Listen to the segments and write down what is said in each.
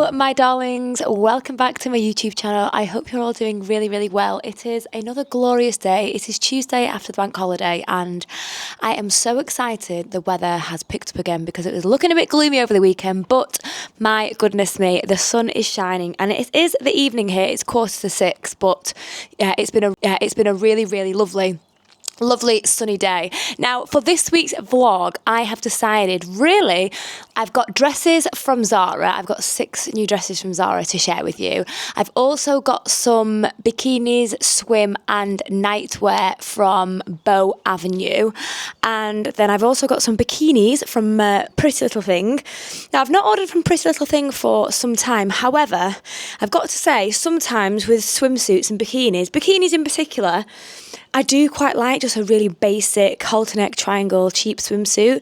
Hello my darlings, welcome back to my YouTube channel. I hope you're all doing really well. It is another glorious day. It is Tuesday after the bank holiday and I am so excited the weather has picked up again because it was looking a bit gloomy over the weekend, but my goodness me, the sun is shining and it is the evening here. It's 6:15, but yeah, it's been a really lovely sunny day. Now for this week's vlog I have decided really I've got dresses from Zara. I've got 6 new dresses from Zara to share with you. I've also got some bikinis, swim and nightwear from Boux Avenue, and then I've also got some bikinis from Pretty Little Thing. Now I've not ordered from Pretty Little Thing for some time, however I've got to say sometimes with swimsuits and bikinis in particular, I do quite like just a really basic halter neck triangle cheap swimsuit,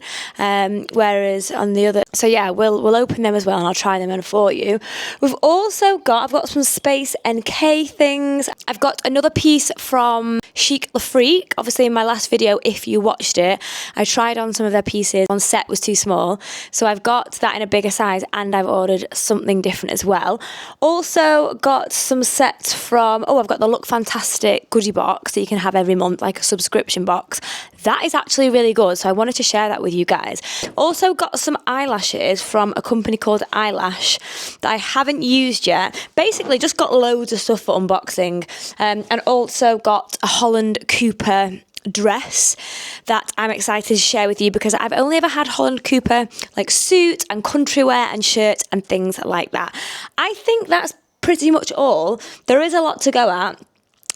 whereas on the other, so yeah, we'll open them as well and I'll try them on for you. I've got some Space NK things. I've got another piece from Chic le Frique. Obviously in my last video, if you watched it, I tried on some of their pieces. On set was too small, so I've got that in a bigger size and I've ordered something different as well. Also got some sets from, I've got the Look Fantastic goodie box that you can have every month, like a subscription box. That is actually really good, so I wanted to share that with you guys. Also got some eyelashes from a company called Eyelash that I haven't used yet. Basically just got loads of stuff for unboxing, and also got a Holland Cooper dress that I'm excited to share with you because I've only ever had Holland Cooper like suit and country wear and shirt and things like that. I think that's pretty much all. There is a lot to go at.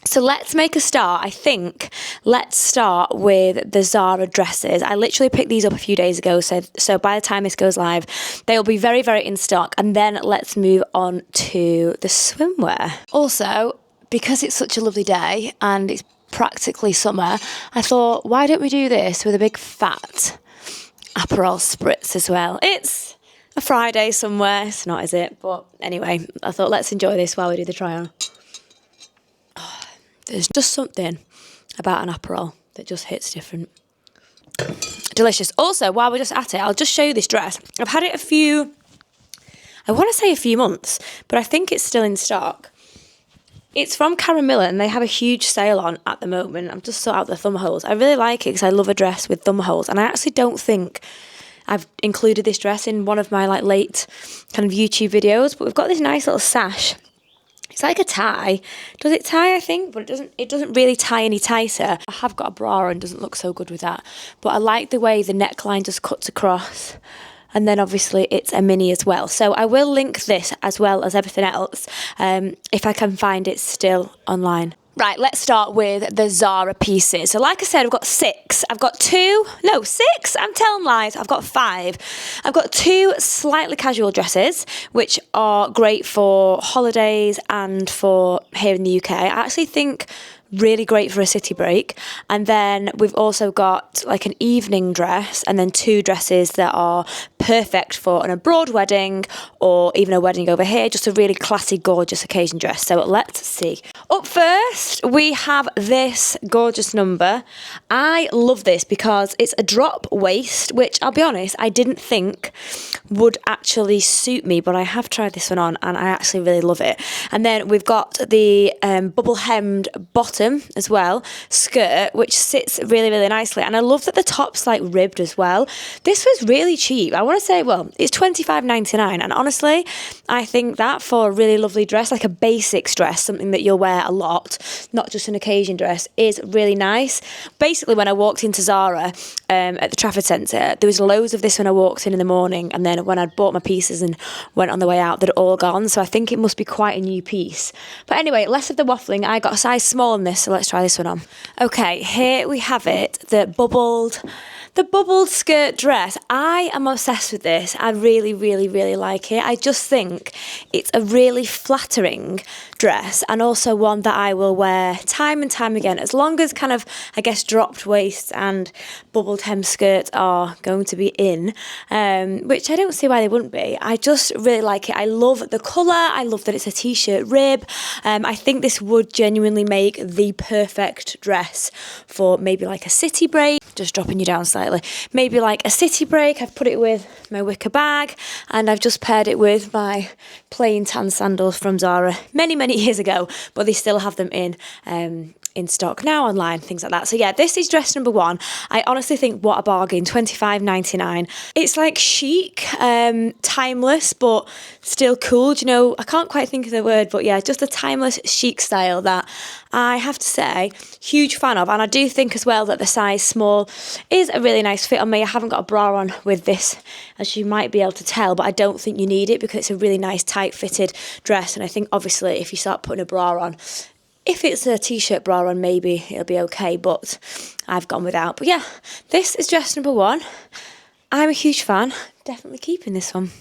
So let's make a start. I think let's start with the Zara dresses. I literally picked these up a few days ago, so by the time this goes live, they'll be very in stock. And then let's move on to the swimwear. Also, because it's such a lovely day and it's practically summer, I thought, why don't we do this with a big fat Aperol spritz as well? It's a Friday somewhere. It's not, is it? But anyway, I thought let's enjoy this while we do the try on. There's just something about an Aperol that just hits different. Delicious. Also, while we're just at it, I'll just show you this dress. I've had it I want to say a few months, but I think it's still in stock. It's from Caramilla and they have a huge sale on at the moment. I've just sought out the thumb holes. I really like it because I love a dress with thumb holes, and I actually don't think I've included this dress in one of my like late kind of YouTube videos, but we've got this nice little sash. It's like a tie. Does it tie, I think? But it doesn't really tie any tighter. I have got a bra and doesn't look so good with that. But I like the way the neckline just cuts across. And then obviously it's a mini as well. So I will link this as well as everything else if I can find it still online. Right, let's start with the Zara pieces. So like I said, I've got 6. I've got 6. I'm telling lies. I've got 5. I've got 2 slightly casual dresses, which are great for holidays and for here in the UK. I actually think really great for a city break. And then we've also got like an evening dress and then 2 dresses that are perfect for an abroad wedding or even a wedding over here, just a really classy, gorgeous occasion dress. So let's see. Up first, we have this gorgeous number. I love this because it's a drop waist, which I'll be honest, I didn't think would actually suit me, but I have tried this one on and I actually really love it. And then we've got the bubble hemmed bottom as well, skirt, which sits really nicely. And I love that the top's like ribbed as well. This was really cheap. I want to say, well, it's $25.99, and honestly, I think that for a really lovely dress, like a basics dress, something that you'll wear a lot, not just an occasion dress, is really nice. Basically, when I walked into Zara at the Trafford Centre, there was loads of this when I walked in the morning, and then when I'd bought my pieces and went on the way out, they'd all gone, so I think it must be quite a new piece. But anyway, less of the waffling. I got a size small in this, so let's try this one on. Okay, here we have it, the bubbled skirt dress. I am obsessed with this. I really like it. I just think it's a really flattering dress and also one that I will wear time and time again, as long as kind of, I guess, dropped waists and bubbled hem skirts are going to be in, which I don't see why they wouldn't be. I just really like it. I love the colour. I love that it's a t-shirt rib. I think this would genuinely make the perfect dress for maybe like a city break, just dropping you down slightly, maybe like a city break. I've put it with my wicker bag, and I've just paired it with my plain tan sandals from Zara many years ago, but they still have them in stock now online, things like that. So yeah, this is dress number 1. I honestly think what a bargain, $25.99. It's like chic, timeless, but still cool. Do you know, I can't quite think of the word, but yeah, just a timeless chic style that I have to say, huge fan of. And I do think as well that the size small is a really nice fit on me. I haven't got a bra on with this, as you might be able to tell, but I don't think you need it because it's a really nice tight fitted dress. And I think obviously if you start putting a bra on, if it's a t-shirt bra on, maybe it'll be okay, but I've gone without. But yeah, this is dress number 1. I'm a huge fan, definitely keeping this one.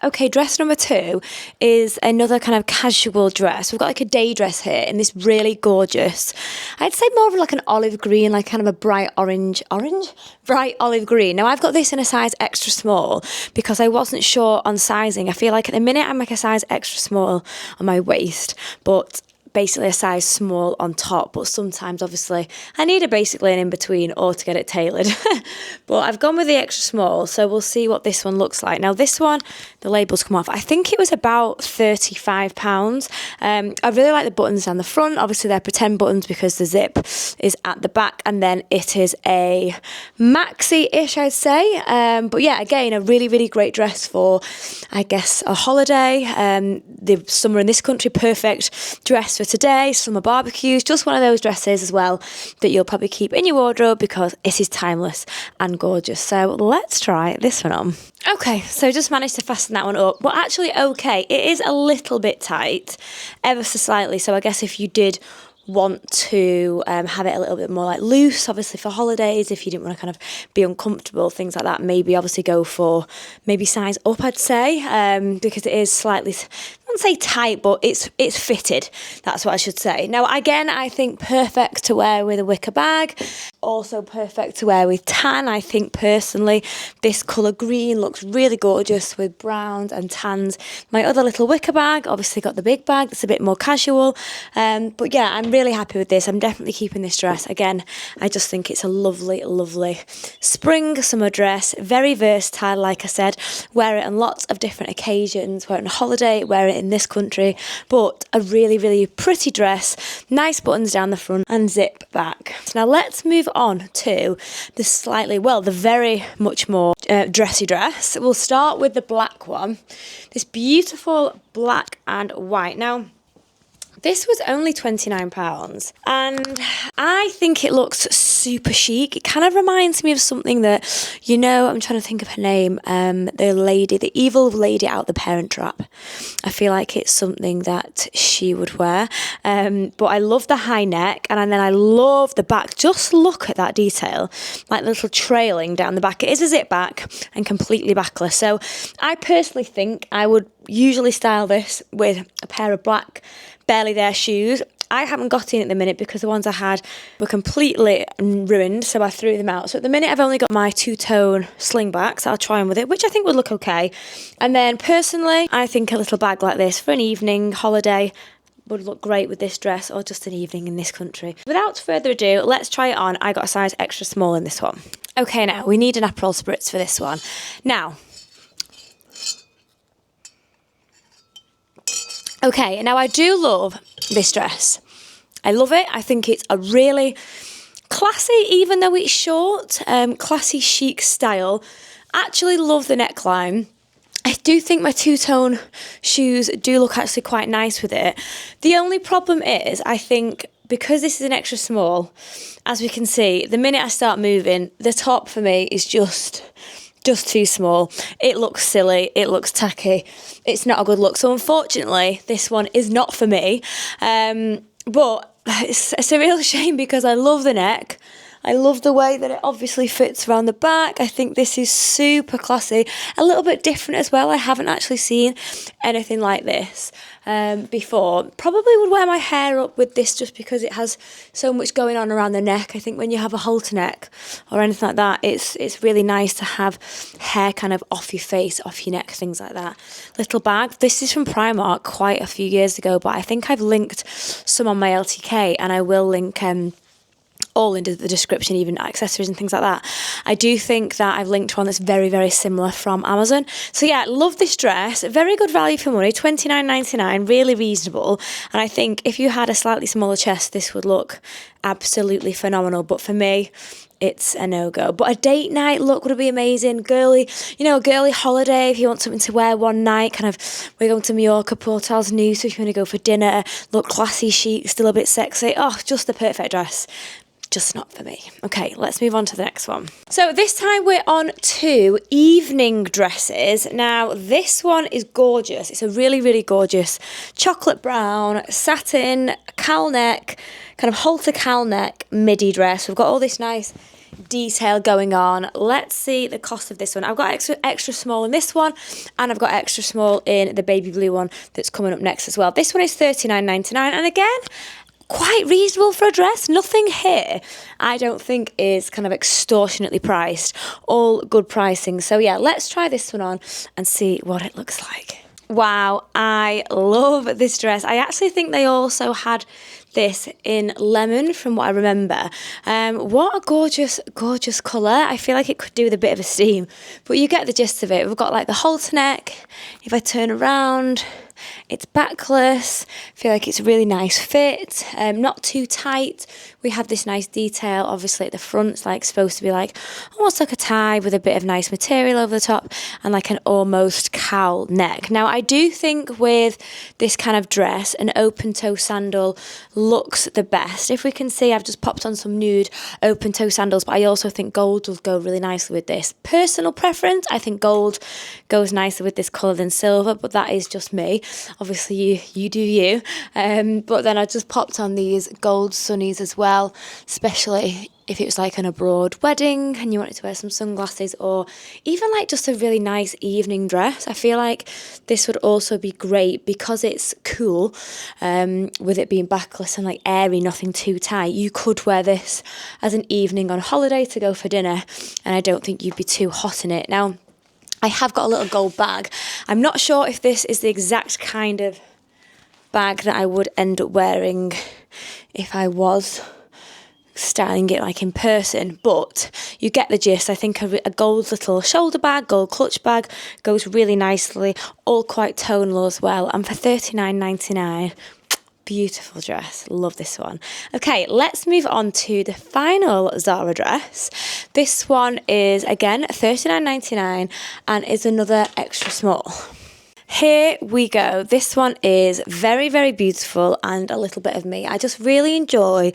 Okay, dress number 2 is another kind of casual dress. We've got like a day dress here in this really gorgeous, I'd say more of like an olive green, like kind of a bright bright olive green. Now I've got this in a size extra small because I wasn't sure on sizing. I feel like at the minute I'm like a size extra small on my waist, but basically a size small on top, but sometimes obviously I need basically an in-between or to get it tailored. But I've gone with the extra small, so we'll see what this one looks like. Now this one, the labels come off. I think it was about £35. I really like the buttons down the front. Obviously they're pretend buttons because the zip is at the back, and then it is a maxi-ish, I'd say. But yeah, again, a really great dress for, I guess, a holiday. The summer in this country, perfect dress for today, summer barbecues, just one of those dresses as well that you'll probably keep in your wardrobe because it is timeless and gorgeous. So let's try this one on. Okay, so just managed to fasten that one up, but actually okay, it is a little bit tight, ever so slightly, so I guess if you did want to have it a little bit more like loose, obviously for holidays, if you didn't want to kind of be uncomfortable, things like that, maybe obviously go for maybe size up, I'd say, because it is slightly, I wouldn't say tight, but it's fitted, that's what I should say. Now again, I think perfect to wear with a wicker bag, also perfect to wear with tan. I think personally this colour green looks really gorgeous with browns and tans. My other little wicker bag, obviously got the big bag that's a bit more casual, but yeah, I'm really happy with this. I'm definitely keeping this dress. Again, I just think it's a lovely spring summer dress, very versatile, like I said. Wear it on lots of different occasions, wear it on a holiday, wear it in this country, but a really pretty dress, nice buttons down the front and zip back. So now let's move on to the very much more dressy dress. We'll start with the black one, this beautiful black and white. Now this was only £29 and I think it looks super chic. It kind of reminds me of something that, you know, I'm trying to think of her name, the evil lady out the Parent Trap. I feel like it's something that she would wear, but I love the high neck and then I love the back. Just look at that detail, like little trailing down the back. It is a zip back and completely backless. So I personally think I would usually style this with a pair of black barely there shoes. I haven't got in at the minute because the ones I had were completely ruined, so I threw them out. So at the minute I've only got my two-tone slingbacks. I'll try on with it, which I think would look okay. And then personally, I think a little bag like this for an evening holiday would look great with this dress, or just an evening in this country. Without further ado, let's try it on. I got a size extra small in this one. Okay, now we need an Aperol spritz for this one. Now, okay, now I do love this dress. I love it. I think it's a really classy, even though it's short, classy chic style. Actually love the neckline. I do think my two-tone shoes do look actually quite nice with it. The only problem is, I think, because this is an extra small, as we can see, the minute I start moving, the top for me is just too small. It looks silly, it looks tacky, it's not a good look. So unfortunately, this one is not for me. But it's a real shame because I love the neck, I love the way that it obviously fits around the back. I think this is super classy, a little bit different as well. I haven't actually seen anything like this before. Probably would wear my hair up with this just because it has so much going on around the neck. I think when you have a halter neck or anything like that, it's really nice to have hair kind of off your face, off your neck, things like that. Little bag. This is from Primark quite a few years ago, but I think I've linked some on my LTK, and I will link all into the description, even accessories and things like that. I do think that I've linked one that's very, very similar from Amazon. So yeah, love this dress. Very good value for money, $29.99, really reasonable. And I think if you had a slightly smaller chest, this would look absolutely phenomenal. But for me, it's a no-go. But a date night look would be amazing. Girly, you know, a girly holiday, if you want something to wear one night, kind of, we're going to Mallorca, Portals New, so if you want to go for dinner, look classy, chic, still a bit sexy. Oh, just the perfect dress. Just not for me. Okay, let's move on to the next one. So this time we're on to evening dresses. Now this one is gorgeous. It's a really, really gorgeous chocolate brown satin cowl neck, kind of halter cowl neck midi dress. We've got all this nice detail going on. Let's see the cost of this one. I've got extra small in this one, and I've got extra small in the baby blue one that's coming up next as well. This one is $39.99, and again, quite reasonable for a dress. Nothing here I don't think is kind of extortionately priced. All good pricing. So yeah, let's try this one on and see what it looks like. Wow, I love this dress. I actually think they also had this in lemon from what I remember. What a gorgeous, gorgeous colour. I feel like it could do with a bit of a steam, but you get the gist of it. We've got like the halter neck. If I turn around, it's backless. I feel like it's a really nice fit, not too tight. We have this nice detail, obviously at the front. It's like supposed to be like almost like a tie with a bit of nice material over the top and like an almost cowl neck. Now I do think with this kind of dress, an open toe sandal looks the best. If we can see, I've just popped on some nude open toe sandals, but I also think gold will go really nicely with this. Personal preference, I think gold goes nicer with this colour than silver, but that is just me. Obviously you do you. But then I just popped on these gold sunnies as well, especially if it was like an abroad wedding and you wanted to wear some sunglasses, or even like just a really nice evening dress. I feel like this would also be great because it's cool, with it being backless and like airy, nothing too tight. You could wear this as an evening on holiday to go for dinner, and I don't think you'd be too hot in it. Now, I have got a little gold bag. I'm not sure if this is the exact kind of bag that I would end up wearing if I was styling it like in person, but you get the gist. I think a gold little shoulder bag, gold clutch bag goes really nicely, all quite tonal as well, and for $39.99, beautiful dress. Love this one. Okay, let's move on to the final Zara dress. This one is again $39.99 and is another extra small. Here we go. This one is very, very beautiful and a little bit of me. I just really enjoy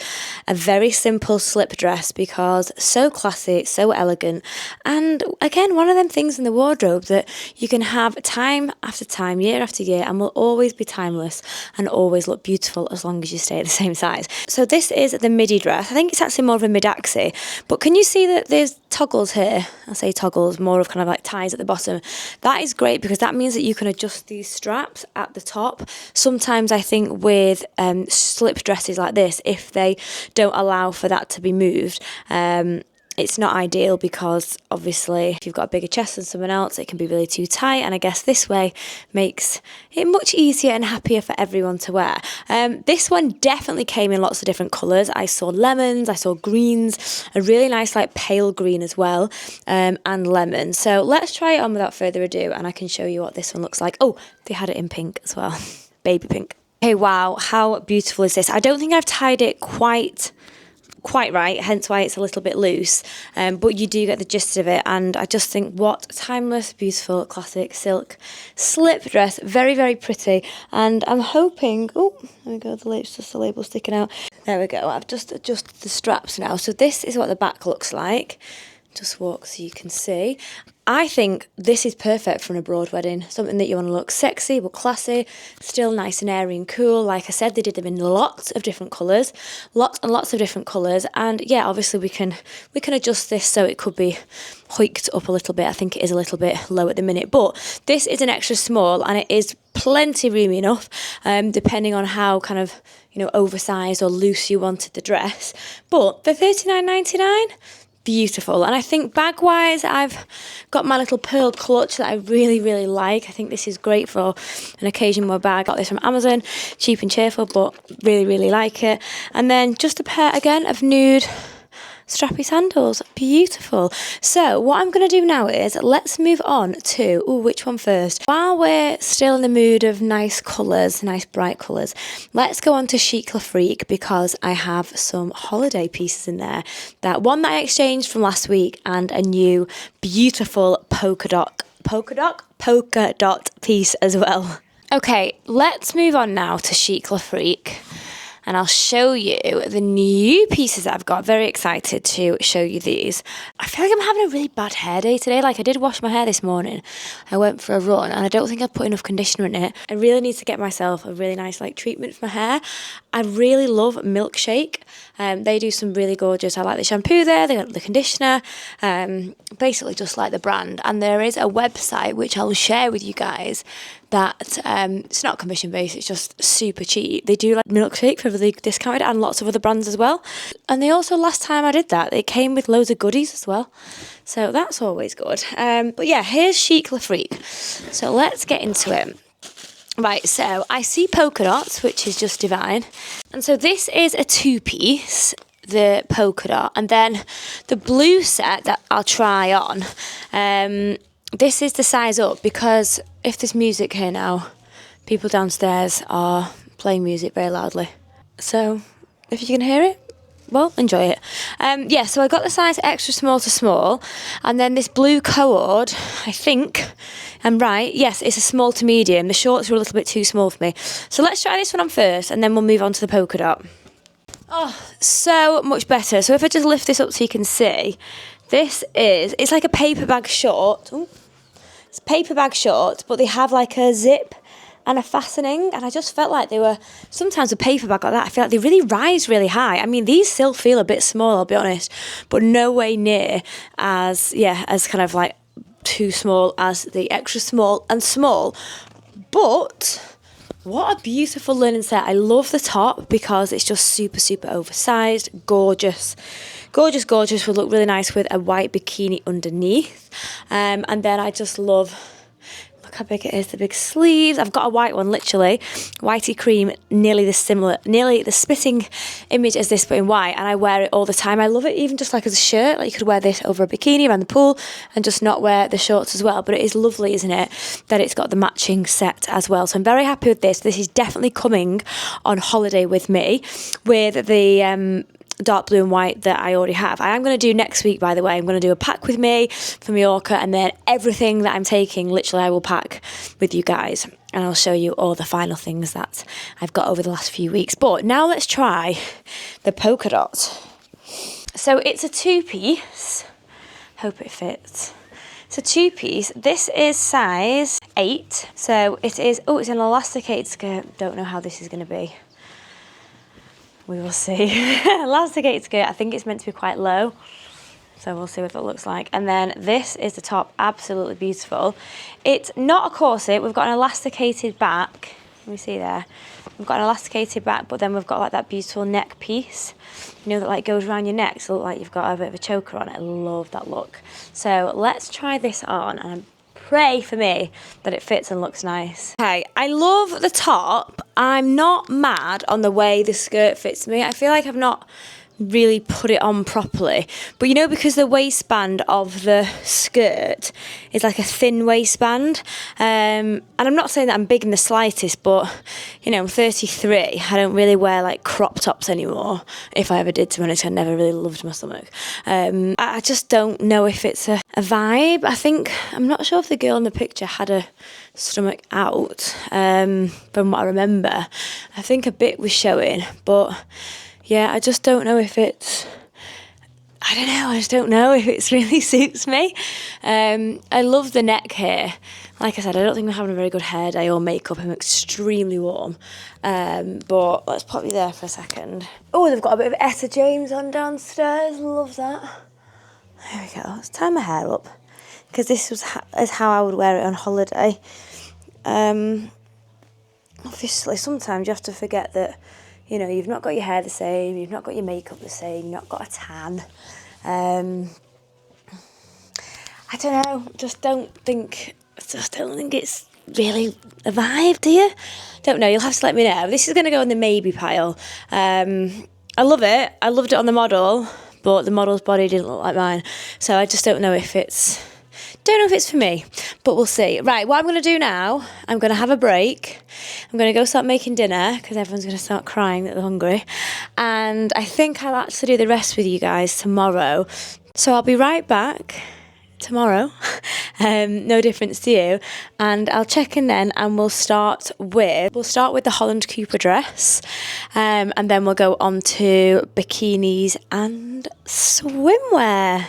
a very simple slip dress because so classy, so elegant, and again, one of them things in the wardrobe that you can have time after time, year after year, and will always be timeless and always look beautiful as long as you stay at the same size. So this is the midi dress. I think it's actually more of a mid-axi, but can you see that there's toggles here? I say toggles, more of kind of like ties at the bottom. That is great because that means that you can adjust these straps at the top. Sometimes I think with slip dresses like this, if they don't allow for that to be moved, it's not ideal because obviously if you've got a bigger chest than someone else, it can be really too tight, and I guess this way makes it much easier and happier for everyone to wear. This one definitely came in lots of different colours. I saw lemons, I saw greens, a really nice like pale green as well, and lemon. So let's try it on without further ado and I can show you what this one looks like. Oh, they had it in pink as well, baby pink. Hey, wow, how beautiful is this? I don't think I've tied it quite right, hence why it's a little bit loose, but you do get the gist of it, and I just think what timeless, beautiful, classic silk slip dress. Very, very pretty, and I'm hoping, oh, there we go, it's just the label sticking out. There we go, I've just adjusted the straps now. So this is what the back looks like. Just walk so you can see. I think this is perfect for an abroad wedding. Something that you want to look sexy but classy, still nice and airy and cool. Like I said, they did them in lots of different colours, lots and lots of different colours. And yeah, obviously we can adjust this so it could be hiked up a little bit. I think it is a little bit low at the minute, but this is an extra small and it is plenty roomy enough, depending on how kind of, you know, oversized or loose you wanted the dress. But for $39.99, beautiful. And I think bag wise, I've got my little pearl clutch that I really, really like. I think this is great for an occasion wear bag. Got this from Amazon, cheap and cheerful, but really, really like it. And then just a pair again of nude strappy sandals, beautiful. So what I'm going to do now is let's move on to, which one first? While we're still in the mood of nice colours, nice bright colours, let's go on to Chic le Frique because I have some holiday pieces in there. That one that I exchanged from last week and a new beautiful polka dot piece as well. Okay, let's move on now to Chic le Frique. And I'll show you the new pieces that I've got. Very excited to show you these. I feel like I'm having a really bad hair day today. Like I did wash my hair this morning. I went for a run and I don't think I've put enough conditioner in it. I really need to get myself a really nice like treatment for my hair. I really love Milkshake. They do some really gorgeous, I like the shampoo there, they got the conditioner, basically just like the brand. And there is a website which I'll share with you guys that it's not commission based, it's just super cheap. They do like Milkshake for really discounted and lots of other brands as well. And they also, last time I did that, it came with loads of goodies as well. So that's always good. But yeah, here's Chic le Frique. So let's get into it. Right, so I see polka dots, which is just divine. And so this is a two-piece, the polka dot. And then the blue set that I'll try on, this is the size up because if there's music here now, people downstairs are playing music very loudly. So if you can hear it, well, enjoy it. Yeah, so I got the size extra small to small. And then this blue CoORd, I think I'm right. Yes, it's a small to medium. The shorts are a little bit too small for me. So let's try this one on first and then we'll move on to the polka dot. Oh, so much better. So if I just lift this up so you can see, it's like a paper bag short. Ooh. It's paper bag short, but they have like a zip and a fastening, and I just felt like they were, sometimes a paper bag like that, I feel like they really rise really high. I mean, these still feel a bit small, I'll be honest, but no way near as kind of like too small as the extra small and small. But what a beautiful linen set. I love the top because it's just super, super oversized, gorgeous. Gorgeous, gorgeous, would look really nice with a white bikini underneath. And then I just love, look how big it is, the big sleeves. I've got a white one, literally, whitey cream, nearly the spitting image as this, but in white, and I wear it all the time. I love it even just like as a shirt. Like you could wear this over a bikini around the pool and just not wear the shorts as well. But it is lovely, isn't it, that it's got the matching set as well. So I'm very happy with this. This is definitely coming on holiday with me with the dark blue and white that I already have. I am going to do next week, by the way. I'm going to do a pack with me for Mallorca, and then everything that I'm taking, literally I will pack with you guys, and I'll show you all the final things that I've got over the last few weeks. But now let's try the polka dot. So it's a two-piece. Hope it fits. It's a two-piece. This is size 8. So it is, it's an elasticated skirt. Don't know how this is going to be. We will see. Elasticated skirt, I think it's meant to be quite low. So we'll see what it looks like. And then this is the top, absolutely beautiful. It's not a corset, we've got an elasticated back. Let me see there. We've got an elasticated back, but then we've got like that beautiful neck piece, you know, that like goes around your neck, so it look like you've got a bit of a choker on it. I love that look. So let's try this on, and pray for me that it fits and looks nice. Okay, I love the top. I'm not mad on the way the skirt fits me. I feel like I've not really put it on properly, but you know, because the waistband of the skirt is like a thin waistband, and I'm not saying that I'm big in the slightest, but you know, I'm 33. I don't really wear like crop tops anymore. If I ever did, to be honest, I never really loved my stomach. I just don't know if it's a vibe. I think, I'm not sure if the girl in the picture had a stomach out, from what I remember. I think a bit was showing, but yeah, I just don't know if it's, I don't know, I just don't know if it really suits me. I love the neck here. Like I said, I don't think I'm having a very good hair day or makeup. I'm extremely warm. But let's pop you there for a second. Oh, they've got a bit of Etta James on downstairs. Love that. There we go. Let's tie my hair up, because this is how I would wear it on holiday. Obviously, sometimes you have to forget that, you know, you've not got your hair the same, you've not got your makeup the same, you've not got a tan. I don't know, just don't think it's really a vibe, do you? Don't know, you'll have to let me know. This is going to go in the maybe pile. I love it. I loved it on the model, but the model's body didn't look like mine. So I just don't know if it's for me, but we'll see. Right, what I'm going to do now, I'm going to have a break. I'm going to go start making dinner, because everyone's going to start crying that they're hungry. And I think I'll actually do the rest with you guys tomorrow. So I'll be right back tomorrow. No difference to you. And I'll check in then, and we'll start with the Holland Cooper dress. And then we'll go on to bikinis and swimwear.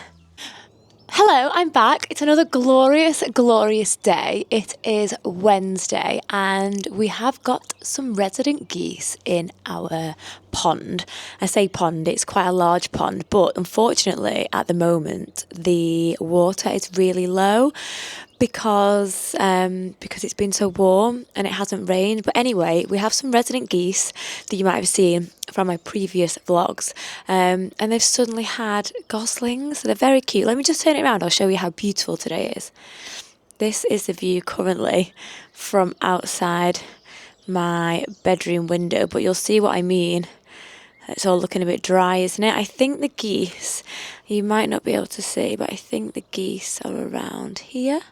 Hello, I'm back. It's another glorious, glorious day. It is Wednesday, and we have got some resident geese in our pond. I say pond, it's quite a large pond, but unfortunately at the moment the water is really low because it's been so warm and it hasn't rained. But anyway, we have some resident geese that you might have seen from my previous vlogs, and they've suddenly had goslings. So they're very cute. Let me just turn it around, I'll show you how beautiful today is. This is the view currently from outside my bedroom window, but you'll see what I mean. It's all looking a bit dry, isn't it? I think the geese, you might not be able to see, but I think the geese are around here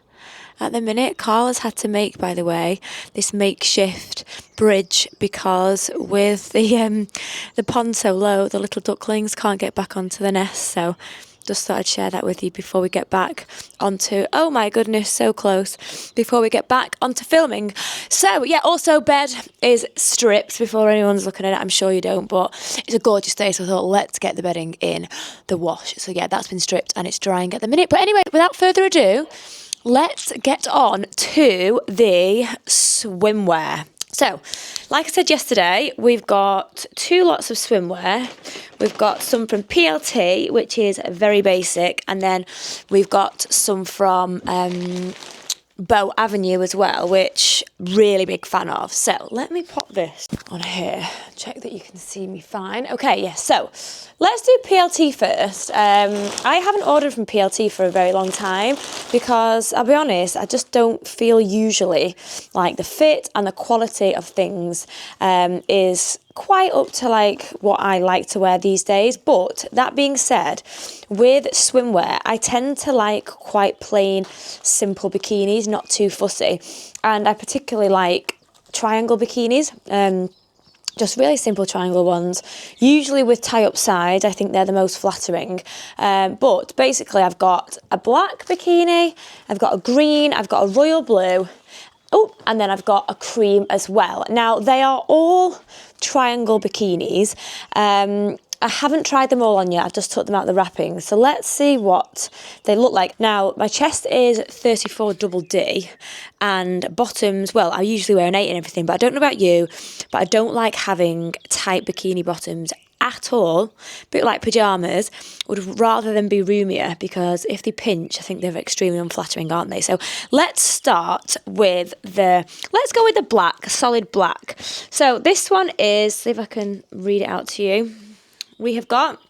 at the minute. Carl has had to make, by the way, this makeshift bridge, because with the pond so low, the little ducklings can't get back onto the nest. So just thought I'd share that with you before we get back onto, oh my goodness, so close, before we get back onto filming. So yeah, also bed is stripped before anyone's looking at it. I'm sure you don't, but it's a gorgeous day, so I thought let's get the bedding in the wash. So yeah, that's been stripped and it's drying at the minute. But anyway, without further ado, let's get on to the swimwear. So, like I said yesterday, we've got two lots of swimwear. We've got some from PLT, which is very basic, and then we've got some from Boux Avenue as well, which really big fan of. So let me pop this on here, check that you can see me fine. Okay, yes, so let's do PLT first. I haven't ordered from PLT for a very long time because, I'll be honest, I just don't feel usually like the fit and the quality of things is quite up to like what I like to wear these days. But that being said, with swimwear, I tend to like quite plain, simple bikinis, not too fussy. And I particularly like triangle bikinis, just really simple triangle ones, usually with tie-up sides. I think they're the most flattering. But basically I've got a black bikini, I've got a green, I've got a royal blue, oh, and then I've got a cream as well. Now, they are all triangle bikinis. I haven't tried them all on yet. I've just took them out the wrapping. So let's see what they look like. Now, my chest is 34 double D and bottoms, well, I usually wear an 8 and everything, but I don't know about you, but I don't like having tight bikini bottoms at all. A bit like pyjamas, would rather than be roomier, because if they pinch, I think they're extremely unflattering, aren't they? So let's start with let's go with the black, solid black. So this one is, see if I can read it out to you. We have got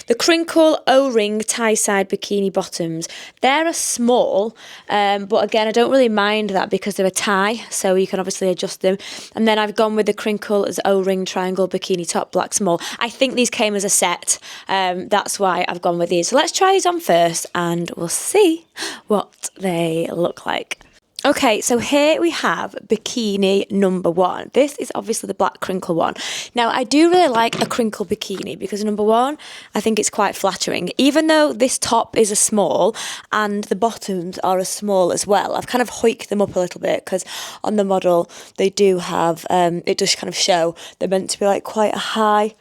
the crinkle O-ring tie-side bikini bottoms. They're a small, but again, I don't really mind that because they're a tie, so you can obviously adjust them. And then I've gone with the crinkle as O-ring triangle bikini top, black small. I think these came as a set, that's why I've gone with these. So let's try these on first and we'll see what they look like. Okay, so here we have bikini number 1. This is obviously the black crinkle one. Now, I do really like a crinkle bikini because number 1, I think it's quite flattering. Even though this top is a small and the bottoms are a small as well, I've kind of hiked them up a little bit because on the model they do have, it does kind of show they're meant to be like quite a high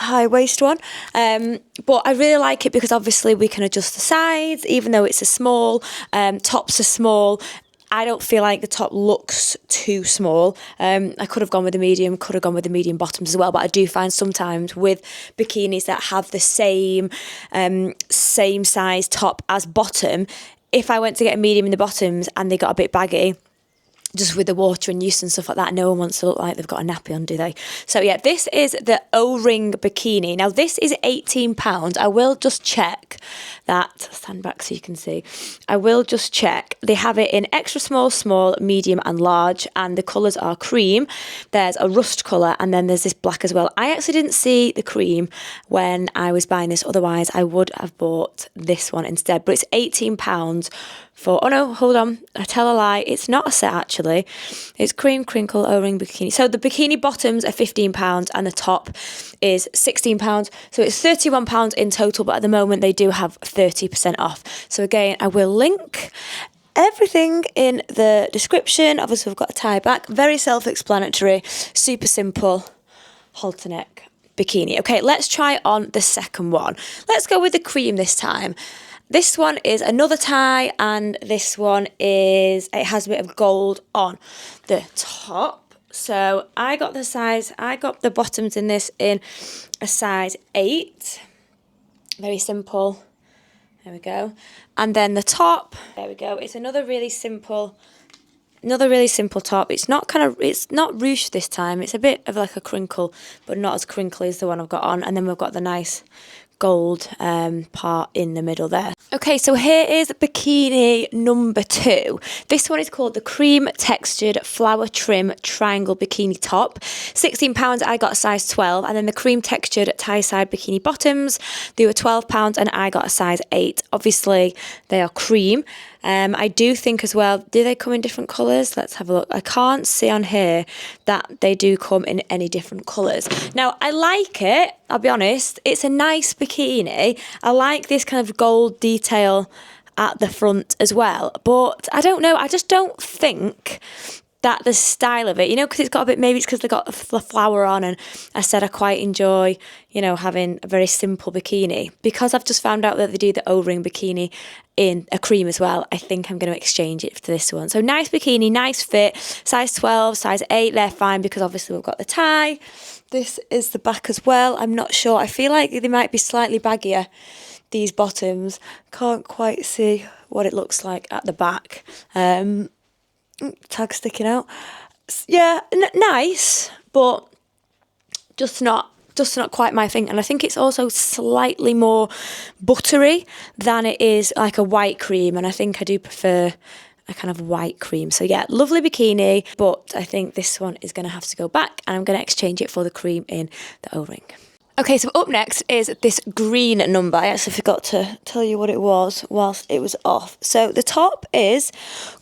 high waist one, but I really like it because obviously we can adjust the sides, even though it's a small, tops are small. I don't feel like the top looks too small. I could have gone with a medium, could have gone with the medium bottoms as well, but I do find sometimes with bikinis that have the same size top as bottom, if I went to get a medium in the bottoms and they got a bit baggy, just with the water and use and stuff like that, no one wants to look like they've got a nappy on, do they? So yeah, this is the O-ring bikini. Now this is £18. I will just check that, stand back so you can see. I will just check. They have it in extra small, small, medium and large, and the colours are cream. There's a rust colour and then there's this black as well. I actually didn't see the cream when I was buying this, otherwise I would have bought this one instead, but it's £18 for, oh no, hold on, I tell a lie, it's not a set actually. It's cream, crinkle, O-ring bikini. So the bikini bottoms are £15 and the top is £16. So it's £31 in total, but at the moment they do have 30% off. So again, I will link everything in the description. Obviously we've got a tie back, very self-explanatory, super simple halter neck bikini. Okay, let's try on the second one. Let's go with the cream this time. This one is another tie, and this one is, it has a bit of gold on the top. So I got the bottoms in this in a size 8. Very simple. There we go. And then the top, there we go. It's another really simple top. It's not ruched this time. It's a bit of like a crinkle, but not as crinkly as the one I've got on. And then we've got the nice gold part in the middle there. Okay, so here is bikini number 2. This one is called the cream textured flower trim triangle bikini top. £16, I got a size 12, and then the cream textured tie side bikini bottoms, they were £12 and I got a size 8. Obviously they are cream. I do think as well, do they come in different colours? Let's have a look. I can't see on here that they do come in any different colours. Now, I like it, I'll be honest. It's a nice bikini. I like this kind of gold detail at the front as well. But I don't know, I just don't think that the style of it, you know, because it's got a bit, maybe it's because they got the flower on, and I said I quite enjoy, you know, having a very simple bikini. Because I've just found out that they do the O-ring bikini in a cream as well, I think I'm going to exchange it for this one. So nice bikini, nice fit, size 12, size 8, they're fine because obviously we've got the tie. This is the back as well. I'm not sure, I feel like they might be slightly baggier, these bottoms. Can't quite see what it looks like at the back. Tag sticking out. Yeah, nice, but just not quite my thing. And I think it's also slightly more buttery than it is like a white cream, and I think I do prefer a kind of white cream. So yeah, lovely bikini, but I think this one is going to have to go back, and I'm going to exchange it for the cream in the O-ring. Okay, so up next is this green number. I actually forgot to tell you what it was whilst it was off. So the top is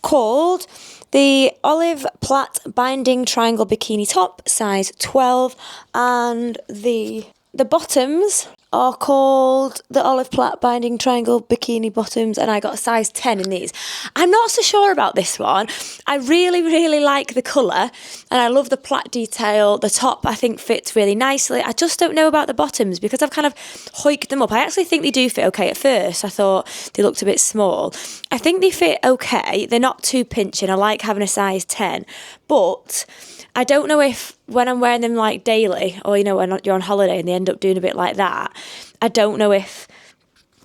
called the Olive Platt Binding Triangle Bikini Top, size 12, and the bottoms are called the Olive Platt Binding Triangle Bikini Bottoms, and I got a size 10 in these. I'm not so sure about this one. I really, really like the colour, and I love the platt detail. The top, I think, fits really nicely. I just don't know about the bottoms because I've kind of hoiked them up. I actually think they do fit okay. At first, I thought they looked a bit small. I think they fit okay. They're not too pinching. I like having a size 10, but I don't know if when I'm wearing them like daily, or, you know, when you're on holiday and they end up doing a bit like that, I don't know if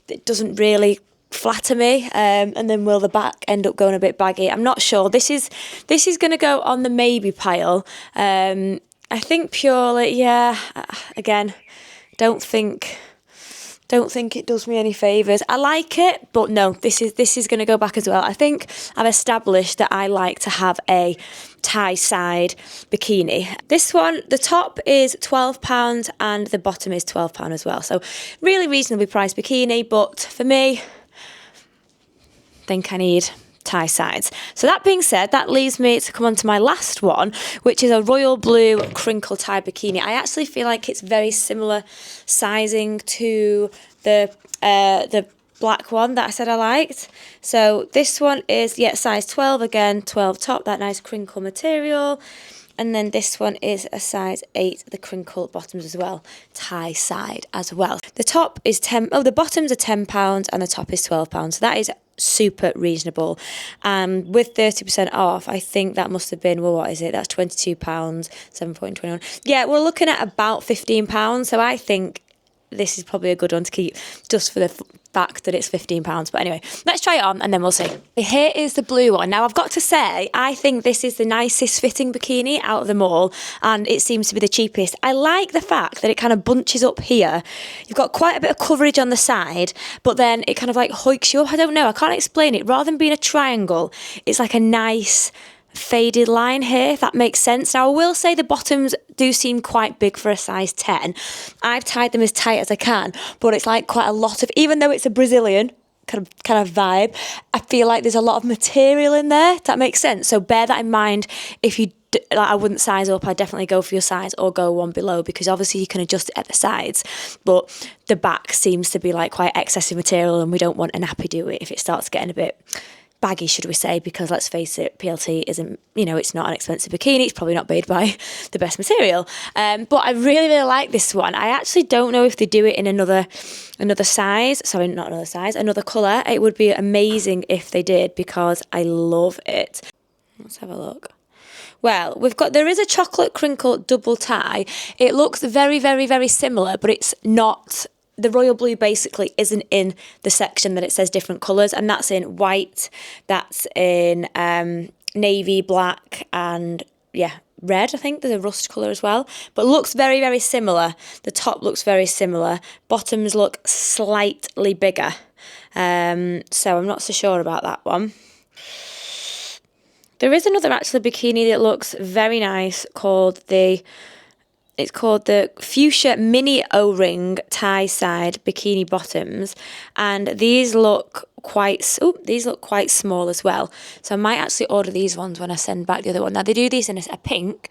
it doesn't really flatter me, and then will the back end up going a bit baggy? I'm not sure. This is going to go on the maybe pile. I think purely, yeah, again, don't think it does me any favours. I like it, but no, this is going to go back as well. I think I've established that I like to have a tie side bikini. This one, the top is £12 and the bottom is £12 as well. So really reasonably priced bikini, but for me, I think I need tie sides. So that being said, that leaves me to come on to my last one, which is a royal blue crinkle tie bikini. I actually feel like it's very similar sizing to the black one that I said I liked. So this one is, yeah, size 12 again, 12 top, that nice crinkle material. And then this one is a size 8, the crinkle bottoms as well, tie side as well. The top is the bottoms are £10 and the top is £12. So that is super reasonable. And with 30% off, I think that must have been, well, what is it? That's £22, 7.21. Yeah, we're looking at about £15. So I think this is probably a good one to keep just for the fact that it's £15. But anyway, let's try it on and then we'll see. Here is the blue one. Now I've got to say, I think this is the nicest fitting bikini out of them all, and it seems to be the cheapest. I like the fact that it kind of bunches up here. You've got quite a bit of coverage on the side, but then it kind of like hoiks you up. I don't know, I can't explain it. Rather than being a triangle, it's like a nice faded line here, if that makes sense. Now I will say the bottoms do seem quite big for a size 10. I've tied them as tight as I can, but it's like quite a lot of, even though it's a Brazilian kind of vibe, I feel like there's a lot of material in there, if that makes sense. So bear that in mind. If you like, I wouldn't size up, I'd definitely go for your size or go one below, because obviously you can adjust it at the sides, but the back seems to be like quite excessive material, and we don't want a nappy, do we, if it starts getting a bit baggy, should we say, because let's face it, PLT isn't, you know, it's not an expensive bikini. It's probably not made by the best material. But I really, really like this one. I actually don't know if they do it in another size. Sorry, not another size, another colour. It would be amazing if they did, because I love it. Let's have a look. Well, there is a chocolate crinkle double tie. It looks very, very, very similar, but it's not. The royal blue basically isn't in the section that it says different colours, and that's in white, that's in navy, black, and yeah, red. I think there's a rust colour as well, but looks very, very similar. The top looks very similar. Bottoms look slightly bigger, so I'm not so sure about that one. There is another actually bikini that looks very nice It's called the Fuchsia Mini O-Ring Tie Side Bikini Bottoms, and these look quite small as well. So I might actually order these ones when I send back the other one. Now they do these in a pink,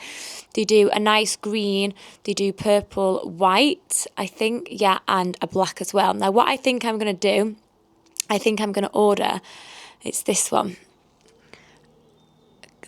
they do a nice green, they do purple, white, I think, yeah, and a black as well. Now what I think I'm going to do, I think I'm going to order, it's this one.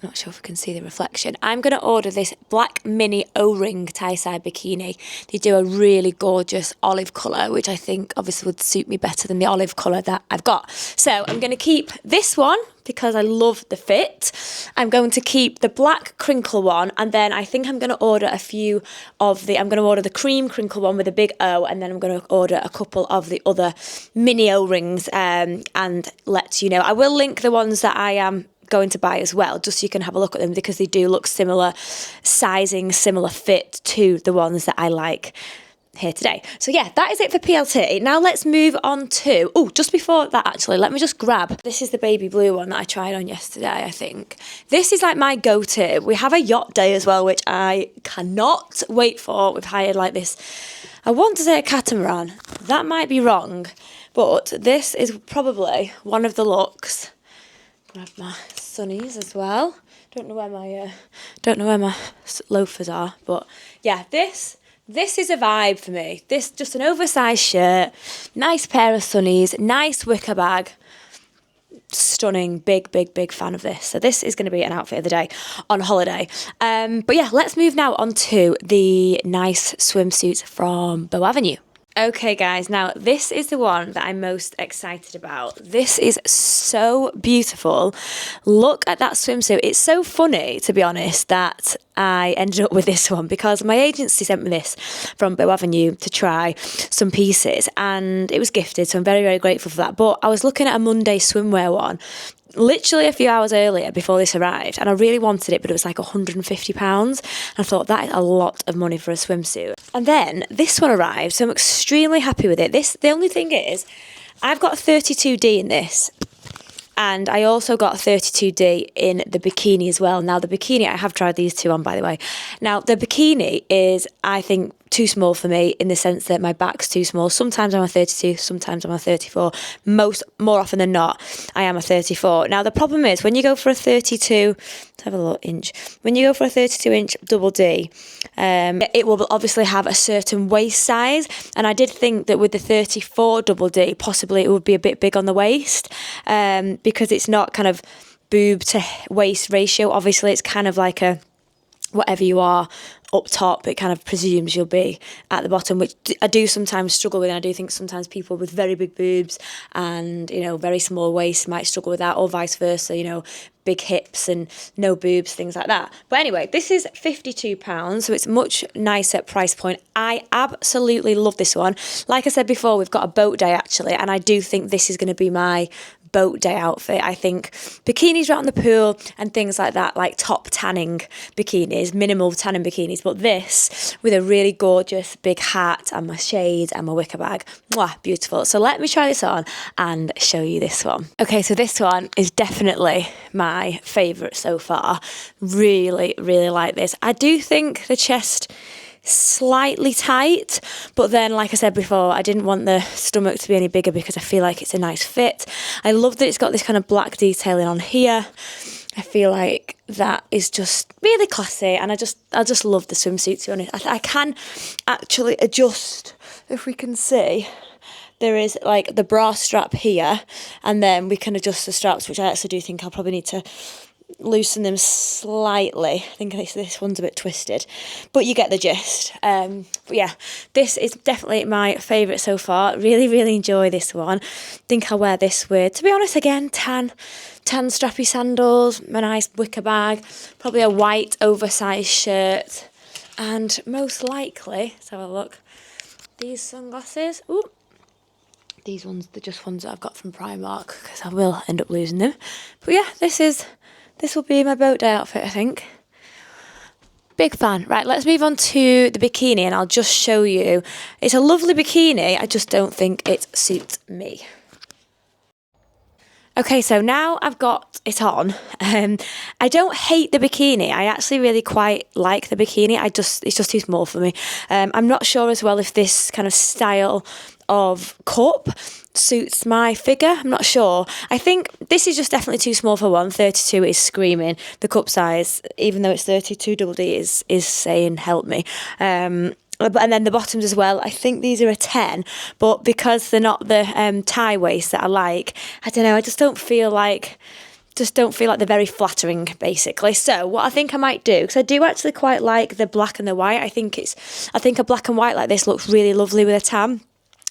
Not sure if I can see the reflection. I'm going to order this black mini O-ring tie-side bikini. They do a really gorgeous olive colour, which I think obviously would suit me better than the olive colour that I've got. So I'm going to keep this one because I love the fit. I'm going to keep the black crinkle one, and then I think I'm going to order I'm going to order the cream crinkle one with a big O, and then I'm going to order a couple of the other mini O-rings and let you know. I will link the ones that I am going to buy as well, just so you can have a look at them, because they do look similar sizing, similar fit to the ones that I like here today. So yeah, that is it for PLT. Now let's move on to, just before that actually, let me just grab, this is the baby blue one that I tried on yesterday, I think. This is like my go-to. We have a yacht day as well, which I cannot wait for. We've hired like this, I want to say a catamaran, that might be wrong, but this is probably one of the looks. Grab my sunnies as well. Don't know where my loafers are, but yeah, this is a vibe for me. This just an oversized shirt, nice pair of sunnies, nice wicker bag. Stunning, big fan of this. So this is going to be an outfit of the day on holiday. But yeah, let's move now on to the nice swimsuits from Boux Avenue. Okay guys, now this is the one that I'm most excited about. This is so beautiful. Look at that swimsuit. It's so funny, to be honest, that I ended up with this one, because my agency sent me this from Boux Avenue to try some pieces, and it was gifted, so I'm very, very grateful for that. But I was looking at a Monday swimwear one literally a few hours earlier before this arrived, and I really wanted it, but it was like £150. I thought that is a lot of money for a swimsuit. And then this one arrived, so I'm extremely happy with it. The only thing is, I've got a 32D in this, and I also got a 32D in the bikini as well. Now the bikini, I have tried these two on, by the way. Now the bikini is, I think, too small for me, in the sense that my back's too small. Sometimes I'm a 32, sometimes I'm a 34. More often than not, I am a 34. Now, the problem is when you go for a 32, let's have a look, inch. When you go for a 32-inch double D, it will obviously have a certain waist size. And I did think that with the 34 double D, possibly it would be a bit big on the waist, because it's not kind of boob to waist ratio. Obviously, it's kind of like a whatever you are up top, it kind of presumes you'll be at the bottom, which I do sometimes struggle with. And I do think sometimes people with very big boobs and, you know, very small waists might struggle with that, or vice versa, you know, big hips and no boobs, things like that. But anyway, this is £52, so it's much nicer price point. I absolutely love this one. Like I said before, we've got a boat day actually, and I do think this is going to be my boat day outfit. I think bikinis right on the pool and things like that, like top tanning bikinis, minimal tanning bikinis, but this with a really gorgeous big hat and my shades and my wicker bag. Mwah, beautiful. So let me try this on and show you this one. Okay, so this one is definitely my favourite so far. Really, really like this. I do think the chest slightly tight, but then like I said before, I didn't want the stomach to be any bigger because I feel like it's a nice fit. I love that it's got this kind of black detailing on here. I feel like that is just really classy, and I just love the swimsuit, to be honest. I can actually adjust, if we can see, there is like the bra strap here, and then we can adjust the straps, which I actually do think I'll probably need to loosen them slightly. I think this one's a bit twisted, but you get the gist. But yeah, this is definitely my favourite so far. Really, really enjoy this one. Think I'll wear this with, to be honest, again, tan strappy sandals, my nice wicker bag, probably a white oversized shirt, and most likely, let's have a look, these sunglasses. Ooh, these ones, they're just ones that I've got from Primark, because I will end up losing them. But yeah, this will be my boat day outfit, I think. Big fan. Right, let's move on to the bikini, and I'll just show you. It's a lovely bikini, I just don't think it suits me. Okay, so now I've got it on. I don't hate the bikini. I actually really quite like the bikini. It's just too small for me. I'm not sure as well if this kind of style of cup suits my figure. I'm not sure. I think this is just definitely too small for one. 32 is screaming. The cup size, even though it's 32 double D, is saying help me. And then the bottoms as well. I think these are a 10, but because they're not the tie waist that I like, I don't know. I just don't feel like they're very flattering, basically. So what I think I might do, because I do actually quite like the black and the white. I think a black and white like this looks really lovely with a tan.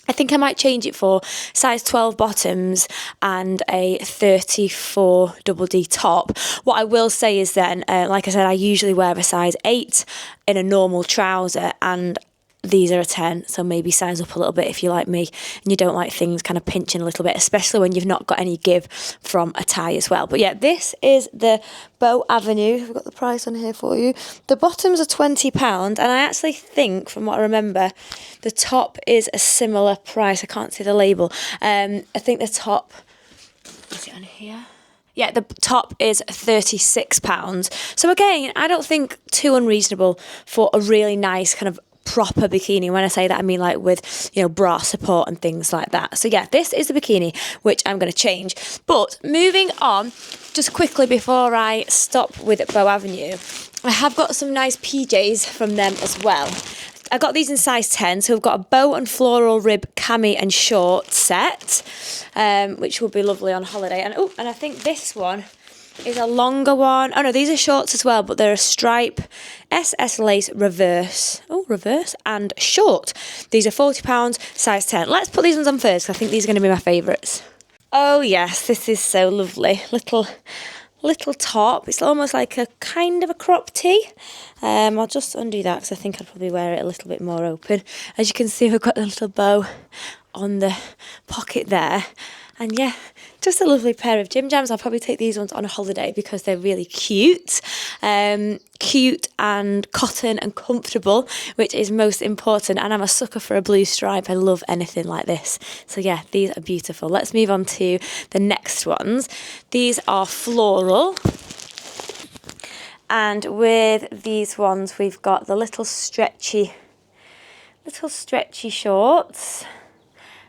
I think I might change it for size 12 bottoms and a 34 double D top. What I will say is then, like I said, I usually wear a size 8 in a normal trouser, and these are a 10, so maybe size up a little bit if you like me and you don't like things kind of pinching a little bit, especially when you've not got any give from a tie as well. But yeah, this is the Boux Avenue. I've got the price on here for you. The bottoms are £20, and I actually think, from what I remember, the top is a similar price. I can't see the label. I think the top, is it on here? Yeah, the top is £36. So again, I don't think too unreasonable for a really nice kind of proper bikini. When I say that, I mean like with, you know, bra support and things like that. So yeah, this is the bikini, which I'm going to change. But moving on, just quickly before I stop with Boux Avenue, I have got some nice PJs from them as well. I got these in size 10, so we've got a bow and floral rib cami and short set, which will be lovely on holiday. And I think this one is a longer one. Oh no, these are shorts as well, but they're a stripe SS lace reverse. Oh, reverse and short. These are £40, size 10. Let's put these ones on first, because I think these are going to be my favourites. Oh yes, this is so lovely. Little top. It's almost like a kind of a crop tee. I'll just undo that because I think I'd probably wear it a little bit more open. As you can see, we've got the little bow on the pocket there. And yeah, just a lovely pair of gym jams. I'll probably take these ones on a holiday because they're really cute. Cute and cotton and comfortable, which is most important. And I'm a sucker for a blue stripe. I love anything like this. So yeah, these are beautiful. Let's move on to the next ones. These are floral. And with these ones, we've got the little stretchy little stretchy shorts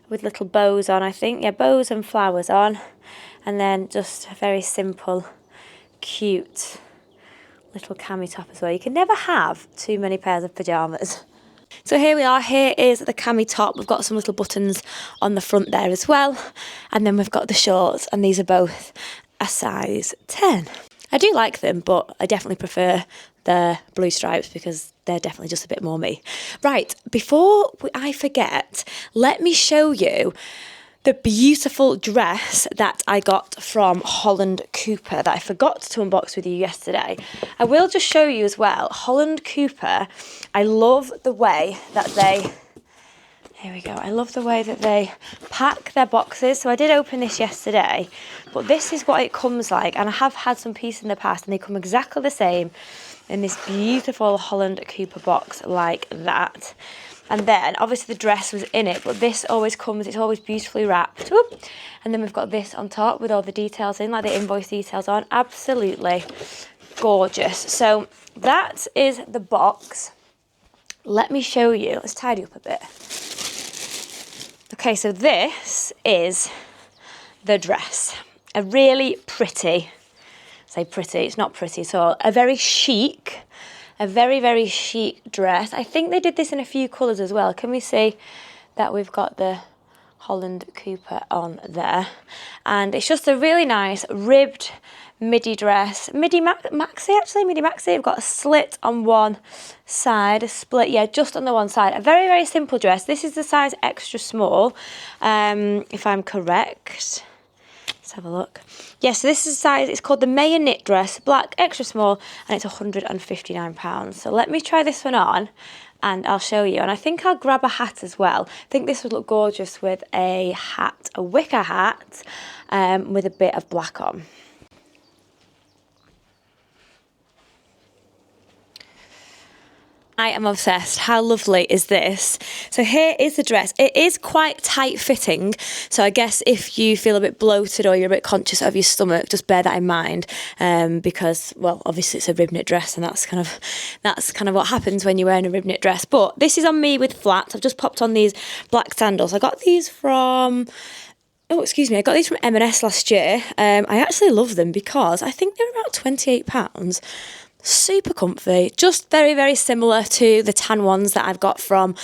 with little bows on, I think. Yeah, bows and flowers on. And then just a very simple, cute little cami top as well. You can never have too many pairs of pyjamas. So here we are. Here is the cami top. We've got some little buttons on the front there as well. And then we've got the shorts, and these are both a size 10. I do like them, but I definitely prefer the blue stripes because they're definitely just a bit more me. Right, before I forget, let me show you the beautiful dress that I got from Holland Cooper that I forgot to unbox with you yesterday. I will just show you as well. Holland Cooper, I love the way that they... Here we go. I love the way that they pack their boxes. So I did open this yesterday, but this is what it comes like. And I have had some pieces in the past and they come exactly the same in this beautiful Holland Cooper box like that. And then obviously the dress was in it, but this always comes, it's always beautifully wrapped. Whoop. And then we've got this on top with all the details in, like the invoice details on. Absolutely gorgeous. So that is the box. Let me show you. Let's tidy up a bit. Okay, so this is the dress. A really pretty, say pretty, it's not pretty at all, a very chic, a very, very chic dress. I think they did this in a few colours as well. Can we see that we've got the Holland Cooper on there? And it's just a really nice ribbed midi dress. Midi maxi, actually, midi maxi. We've got a slit on one side, a split, yeah, just on the one side. A very, very simple dress. This is the size extra small, if I'm correct. Let's have a look. Yes, so this is the size, it's called the Maya knit dress, black, extra small, and it's £159. So let me try this one on and I'll show you. And I think I'll grab a hat as well. I think this would look gorgeous with a hat, a wicker hat, with a bit of black on. I am obsessed. How lovely is this? So here is the dress. It is quite tight fitting. So I guess if you feel a bit bloated or you're a bit conscious of your stomach, just bear that in mind. Because, well, obviously it's a rib knit dress and that's kind of what happens when you're wearing a rib knit dress. But this is on me with flats. I've just popped on these black sandals. I got these from... Oh, excuse me. I got these from M&S last year. I actually love them because I think they're about £28. Super comfy, just very, very similar to the tan ones that I've got from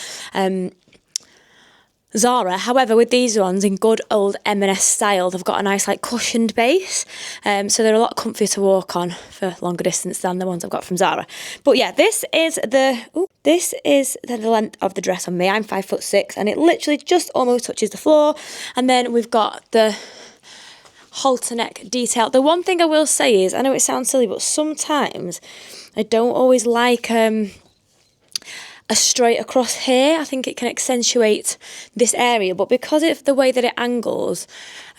Zara. However, with these ones in good old M&S style, they've got a nice like cushioned base, so they're a lot comfier to walk on for longer distance than the ones I've got from Zara. But yeah, this is the length of the dress on me. I'm 5'6", and it literally just almost touches the floor. And then we've got the halter neck detail. The one thing I will say is, I know it sounds silly, but sometimes I don't always like a straight across here. I think it can accentuate this area, but because of the way that it angles,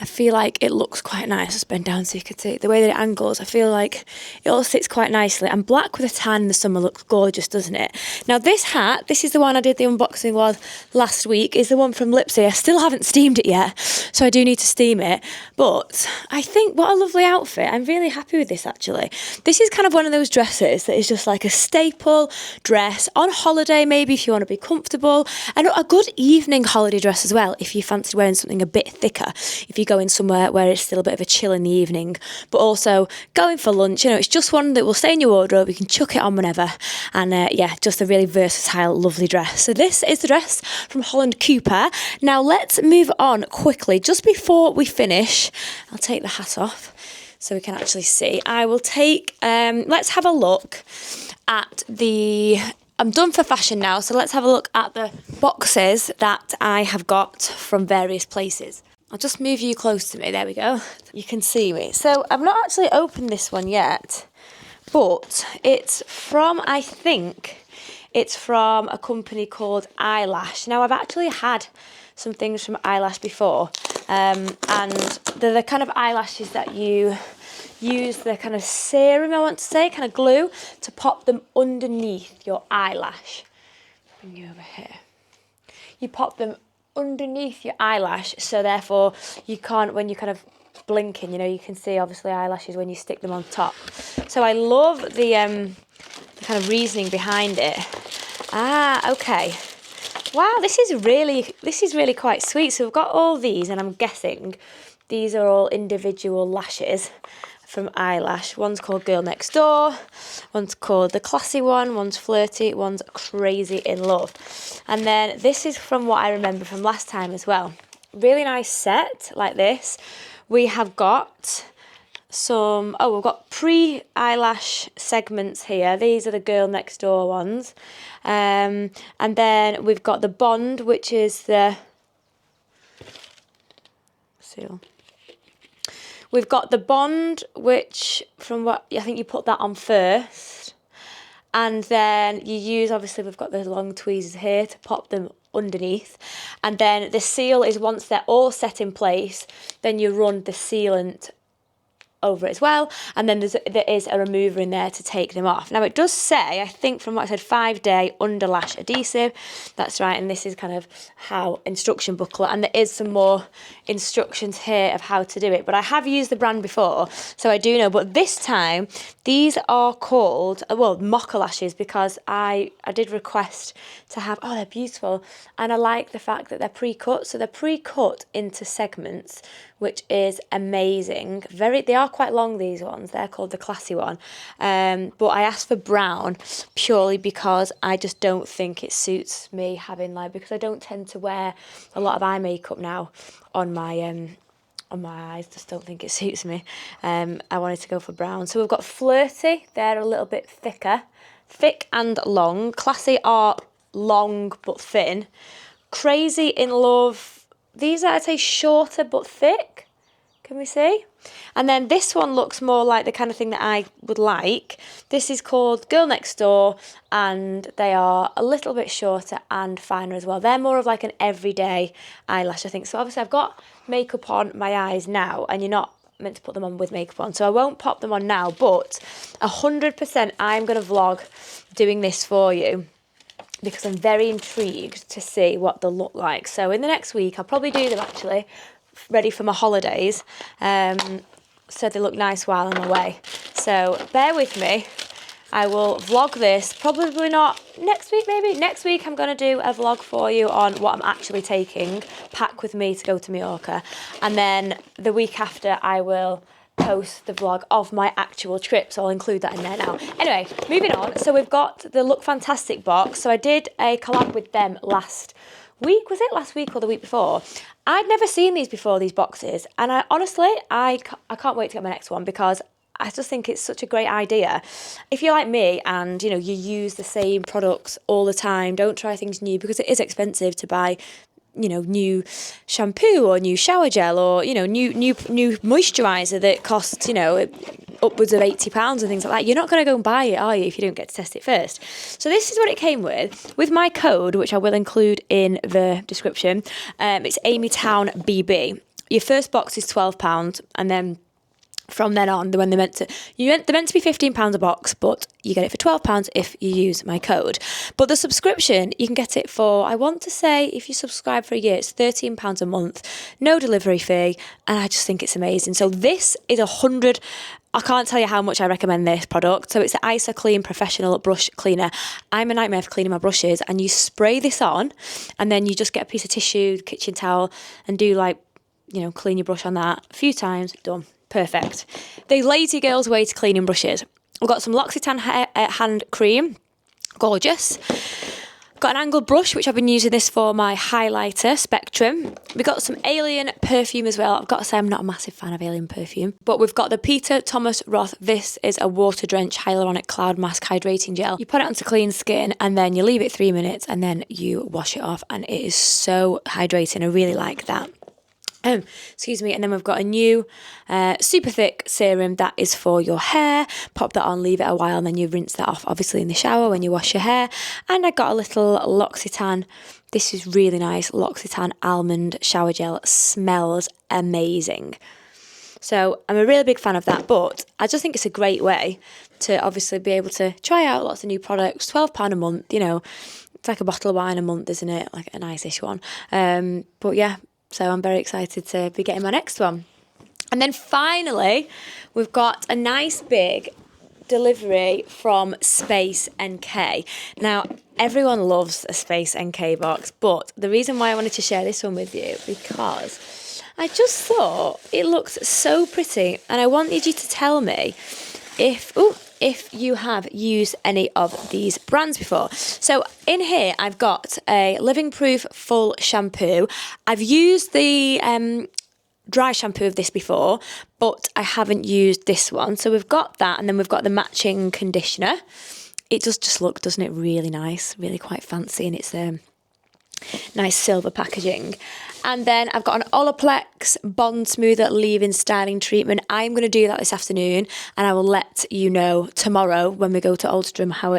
I feel like it looks quite nice. Just bend down so you can see the way that it angles. I feel like it all sits quite nicely. And black with a tan in the summer looks gorgeous, doesn't it? Now this hat, this is the one I did the unboxing with last week, is the one from Lipsy. I still haven't steamed it yet, so I do need to steam it. But I think what a lovely outfit. I'm really happy with this actually. This is kind of one of those dresses that is just like a staple dress on holiday, maybe if you want to be comfortable, and a good evening holiday dress as well if you fancy wearing something a bit thicker, if you going somewhere where it's still a bit of a chill in the evening, but also going for lunch. You know, it's just one that will stay in your wardrobe. You can chuck it on whenever, and yeah, just a really versatile, lovely dress. So this is the dress from Holland Cooper. Now let's move on quickly. Just before we finish, I'll take the hat off so we can actually see. I will take, let's have a look at the... I'm done for fashion now, so let's have a look at the boxes that I have got from various places. I'll just move you close to me, there we go. You can see me. So I've not actually opened this one yet, but it's from, I think, it's from a company called Eyelash. Now I've actually had some things from Eyelash before, and they're the kind of eyelashes that you use the kind of serum, I want to say, kind of glue, to pop them underneath your eyelash. Bring you over here. You pop them underneath your eyelash, so therefore you can't, when you're kind of blinking, you know, you can see obviously eyelashes when you stick them on top. So I love the kind of reasoning behind it. Ah, okay. Wow, this is really quite sweet. So we've got all these, and I'm guessing these are all individual lashes from Eyelash. One's called Girl Next Door, one's called the classy one, one's flirty, one's crazy in love. And then this is from what I remember from last time as well. Really nice set like this. We have got some, we've got pre-eyelash segments here. These are the Girl Next Door ones. And then we've got the Bond, which is the seal. We've got the Bond, which from what I think you put that on first. And then you use, obviously we've got the long tweezers here to pop them underneath. And then the seal is once they're all set in place, then you run the sealant over it as well, and then there is a remover in there to take them off. Now it does say, I think from what I said, 5-day underlash adhesive. That's right, and this is kind of how instruction booklet, and there is some more instructions here of how to do it. But I have used the brand before, so I do know. But this time, these are called, mocha lashes, because I did request to have, they're beautiful, and I like the fact that they're pre-cut. So they're pre-cut into segments, which is amazing. They are quite long, these ones. They're called the classy one. But I asked for brown purely because I just don't think it suits me having because I don't tend to wear a lot of eye makeup now on my eyes. Just don't think it suits me. I wanted to go for brown. So we've got flirty. They're a little bit thicker. Thick and long. Classy are long but thin. Crazy in love. These are, I'd say, shorter but thick. Can we see? And then this one looks more like the kind of thing that I would like. This is called Girl Next Door, and they are a little bit shorter and finer as well. They're more of like an everyday eyelash, I think. So obviously I've got makeup on my eyes now, and you're not meant to put them on with makeup on, so I won't pop them on now, but 100% I'm going to vlog doing this for you, because I'm very intrigued to see what they'll look like. So in the next week, I'll probably do them actually, ready for my holidays. So they look nice while I'm away. So bear with me. I will vlog this, probably not next week, maybe. Next week I'm going to do a vlog for you on what I'm actually taking, pack with me to go to Mallorca. And then the week after I will post the vlog of my actual trip, so I'll include that in there now. Anyway, moving on. So we've got the Look Fantastic box. So I did a collab with them last week. Was it last week or the week before? I'd never seen these before, these boxes, and I can't wait to get my next one, because I just think it's such a great idea. If you're like me and you use the same products all the time, don't try things new, because it is expensive to buy new shampoo or new shower gel, or new moisturiser that costs upwards of £80 and things like that. You're not going to go and buy it, are you, if you don't get to test it first? So this is what it came with my code, which I will include in the description. It's AmyTownBB. Your first box is £12, and then from then on, they're meant to be £15 a box, but you get it for £12 if you use my code. But the subscription, you can get it for, I want to say, if you subscribe for a year, it's £13 a month, no delivery fee, and I just think it's amazing. So this is I can't tell you how much I recommend this product. So it's the Isa Clean Professional Brush Cleaner. I'm a nightmare for cleaning my brushes, and you spray this on, and then you just get a piece of tissue, kitchen towel, and do clean your brush on that a few times, done. Perfect. The lazy girl's way to cleaning brushes. We've got some L'Occitane hand cream. Gorgeous. Got an angled brush, which I've been using this for my highlighter spectrum. We've got some Alien perfume as well. I've got to say, I'm not a massive fan of Alien perfume. But we've got the Peter Thomas Roth. This is a water drenched hyaluronic cloud mask hydrating gel. You put it onto clean skin, and then you leave it 3 minutes, and then you wash it off, and it is so hydrating. I really like that. Excuse me. And then we've got a new super thick serum that is for your hair. Pop that on, leave it a while, and then you rinse that off, obviously in the shower when you wash your hair. And I got a little L'Occitane. This is really nice. L'Occitane almond shower gel. Smells amazing. So I'm a really big fan of that, but I just think it's a great way to obviously be able to try out lots of new products. £12 a month, it's like a bottle of wine a month, isn't it? Like a nice-ish one. But yeah. So I'm very excited to be getting my next one. And then finally, we've got a nice big delivery from Space NK. Now, everyone loves a Space NK box, but the reason why I wanted to share this one with you, because I just thought it looks so pretty, and I wanted you to tell me if you have used any of these brands before. So in here, I've got a Living Proof Full Shampoo. I've used the dry shampoo of this before, but I haven't used this one. So we've got that, and then we've got the matching conditioner. It does just look, doesn't it, really nice, really quite fancy, and it's nice silver packaging. And then I've got an Olaplex Bond Smoother Leave-In Styling Treatment. I'm going to do that this afternoon, and I will let you know tomorrow when we go to Oldstrom how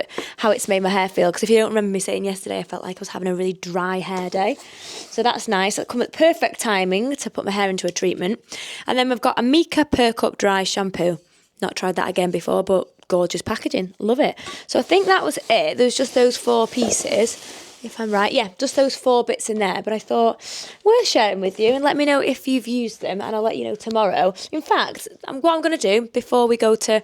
it's made my hair feel. Because if you don't remember me saying yesterday, I felt like I was having a really dry hair day. So that's nice. It'll come at perfect timing to put my hair into a treatment. And then we've got a Mika Perk Up Dry Shampoo. Not tried that again before, but gorgeous packaging. Love it. So I think that was it. There's just those 4 pieces. If I'm right, yeah, just those 4 bits in there. But I thought, worth sharing with you, and let me know if you've used them, and I'll let you know tomorrow. In fact, what I'm going to do before we go to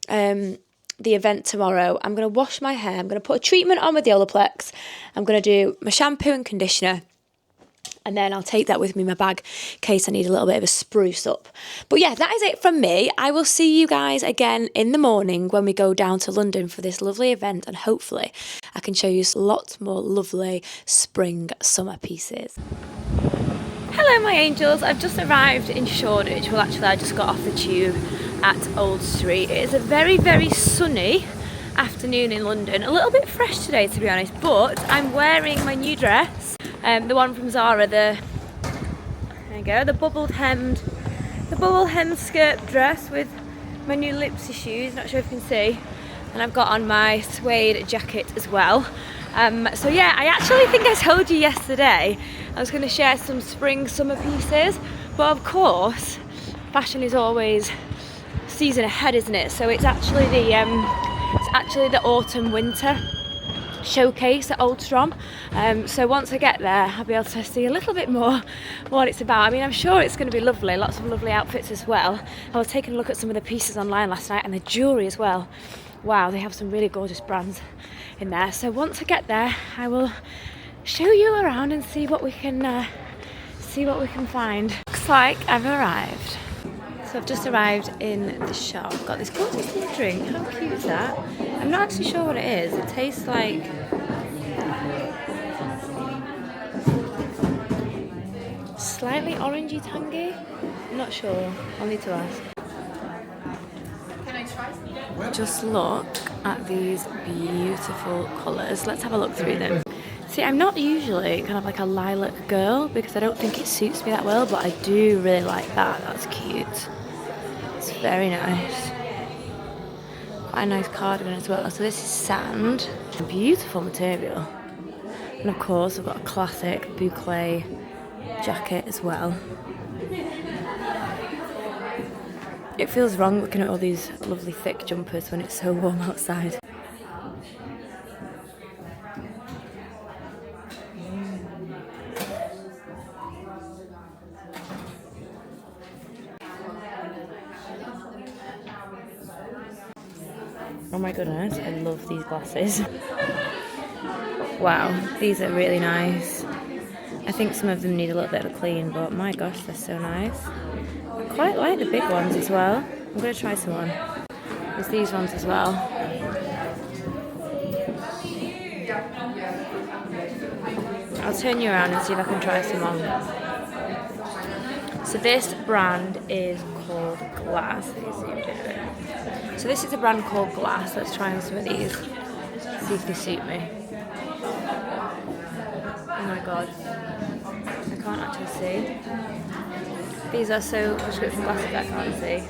the event tomorrow, I'm going to wash my hair. I'm going to put a treatment on with the Olaplex. I'm going to do my shampoo and conditioner. And then I'll take that with me in my bag in case I need a little bit of a spruce up. But yeah, that is it from me. I will see you guys again in the morning when we go down to London for this lovely event. And hopefully I can show you lots more lovely spring summer pieces. Hello, my angels. I've just arrived in Shoreditch. Well, actually, I just got off the tube at Old Street. It is a very, very sunny afternoon in London. A little bit fresh today, to be honest, but I'm wearing my new dress. The one from Zara, there you go, the bubble hemmed skirt dress with my new Lipsy shoes, not sure if you can see, and I've got on my suede jacket as well. So yeah, I actually think I told you yesterday I was going to share some spring summer pieces, but of course fashion is always season ahead, isn't it? So it's actually the autumn winter showcase at Oldstrom. So once I get there, I'll be able to see a little bit more what it's about. I mean, I'm sure it's going to be lovely, lots of lovely outfits as well. I was taking a look at some of the pieces online last night, and the jewellery as well. Wow, they have some really gorgeous brands in there. So once I get there, I will show you around and see what we can find. Looks like I've arrived. So I've just arrived in the shop. Got this gorgeous little drink. How cute is that? I'm not actually sure what it is. It tastes like slightly orangey tangy. I'm not sure. I'll need to ask. Just look at these beautiful colours. Let's have a look through them. See, I'm not usually kind of like a lilac girl because I don't think it suits me that well, but I do really like that. That's cute. It's very nice. Quite a nice cardigan as well. So this is sand. A beautiful material. And of course, I've got a classic boucle jacket as well. It feels wrong looking at all these lovely thick jumpers when it's so warm outside. Oh my goodness, I love these glasses. Wow, these are really nice. I think some of them need a little bit of a clean, but my gosh, they're so nice. I quite like the big ones as well. I'm going to try some on. There's these ones as well. I'll turn you around and see if I can try some on. So this brand is called Glass. So this is a brand called Glass. Let's try on some of these. See if they suit me. Oh my god. I can't actually see. These are so prescription glasses I can't see.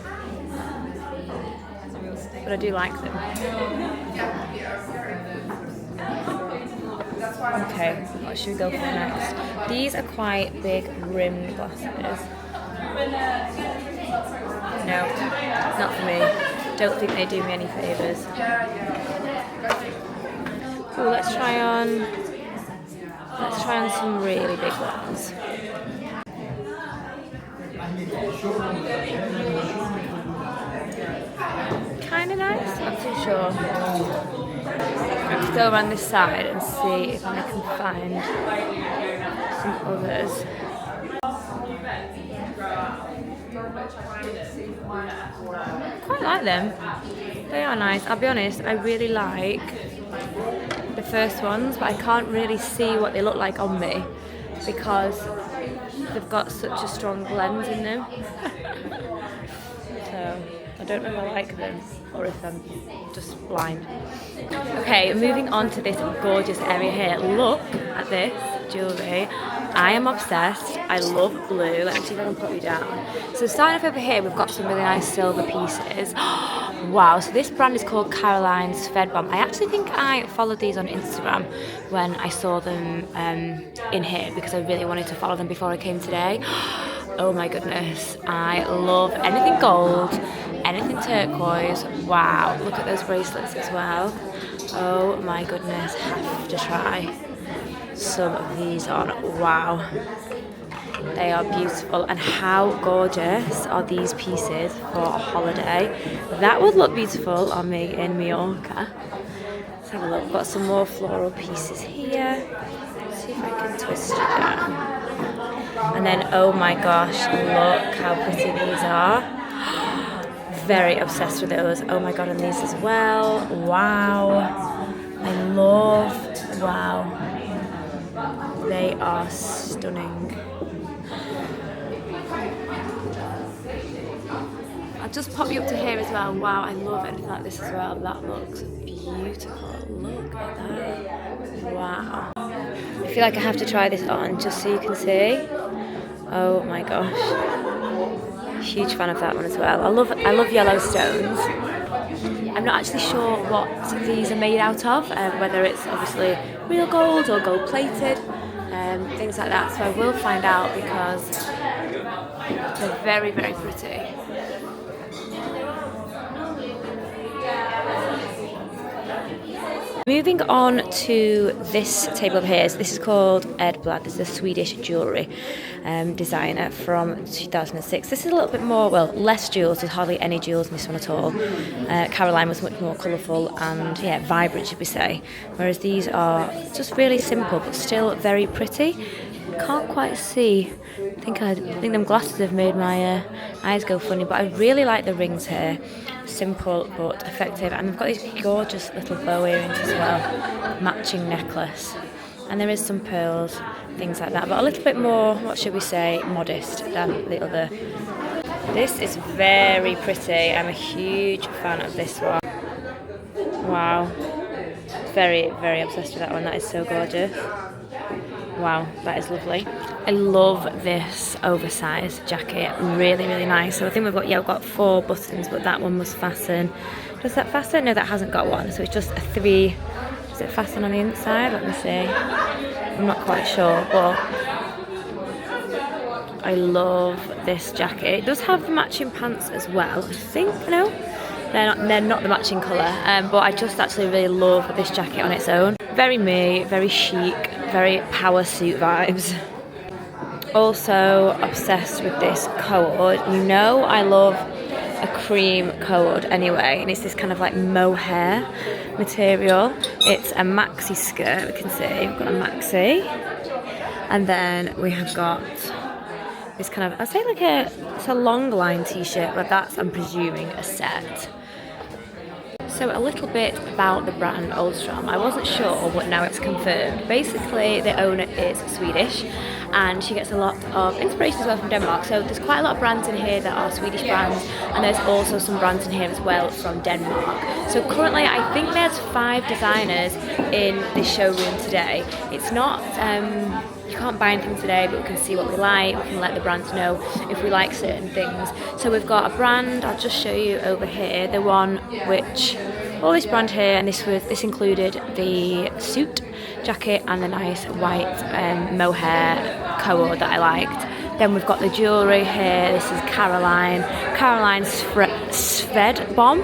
But I do like them. Okay, what should we go for next? These are quite big rimmed glasses. No, not for me. Don't think they do me any favours. Oh, let's try on some really big ones. Kind of nice, not too sure. Let's go around this side and see if I can find some others. Quite like them. They are nice. I'll be honest, I really like the first ones, but I can't really see what they look like on me because they've got such a strong blend in them. So I don't know if I like them or if I'm just blind. Okay, moving on to this gorgeous area here. Look at this jewellery. I am obsessed. I love blue. Let me see if I can put you down. So starting off over here, we've got some really nice silver pieces. Wow, so this brand is called Svedbom. I actually think I followed these on Instagram when I saw them in here because I really wanted to follow them before I came today. Oh my goodness, I love anything gold, anything turquoise. Wow, look at those bracelets as well. Oh my goodness, have to try some of these on. Wow, they are beautiful. And how gorgeous are these pieces for a holiday? That would look beautiful on me in Mallorca. Let's have a look. Got some more floral pieces here. Let's see if I can twist it down. And then, oh my gosh, look how pretty these are. Very obsessed with those. Oh my god, and these as well. Wow. I love, wow. They are stunning. I'll just pop you up to here as well. Wow, I love anything like this as well. That looks beautiful. Look at that. Wow. I feel like I have to try this on just so you can see. Oh my gosh. Huge fan of that one as well. I love yellow stones. I'm not actually sure what these are made out of, whether it's obviously real gold or gold plated, things like that. So I will find out because they're very, very pretty. Moving on to this table over here, so this is called Edblad. This is a Swedish jewellery designer from 2006. This is a little bit more, well, less jewels. There's hardly any jewels in this one at all. Caroline was much more colourful and, yeah, vibrant, should we say. Whereas these are just really simple, but still very pretty. Can't quite see. I think them glasses have made my eyes go funny, but I really like the rings here. Simple but effective, and we've got these gorgeous little bow earrings as well, matching necklace, and there is some pearls, things like that, but a little bit more, what should we say, modest than the other. This is very pretty. I'm a huge fan of this one. Wow, very, very obsessed with that one. That is so gorgeous. Wow, that is lovely. I love this oversized jacket, really, really nice. So I think we've got 4 buttons, but that one must fasten. Does that fasten? No, that hasn't got one. So it's just a 3. Does it fasten on the inside? Let me see. I'm not quite sure, but I love this jacket. It does have matching pants as well, I think. No, they're not the matching colour, but I just actually really love this jacket on its own. Very me, very chic, very power suit vibes. Also obsessed with this CoORd. You know I love a cream CoORd anyway, and it's this kind of like mohair material. It's a maxi skirt, we can see. We've got a maxi, and then we have got this kind of, I'd say like it's a long line t-shirt, but that's, I'm presuming, a set. So a little bit about the brand Oldstrom. I wasn't sure, but now it's confirmed. Basically, the owner is Swedish, and she gets a lot of inspiration as well from Denmark. So there's quite a lot of brands in here that are Swedish brands, and there's also some brands in here as well from Denmark. So currently, I think there's 5 designers in this showroom today. It's not, you can't buy anything today, but we can see what we like. We can let the brands know if we like certain things. So we've got a brand, I'll just show you over here, the one which, all this brand here, and this included the suit jacket and the nice white mohair CoORd that I liked. Then we've got the jewellery here. This is Caroline Svedbom.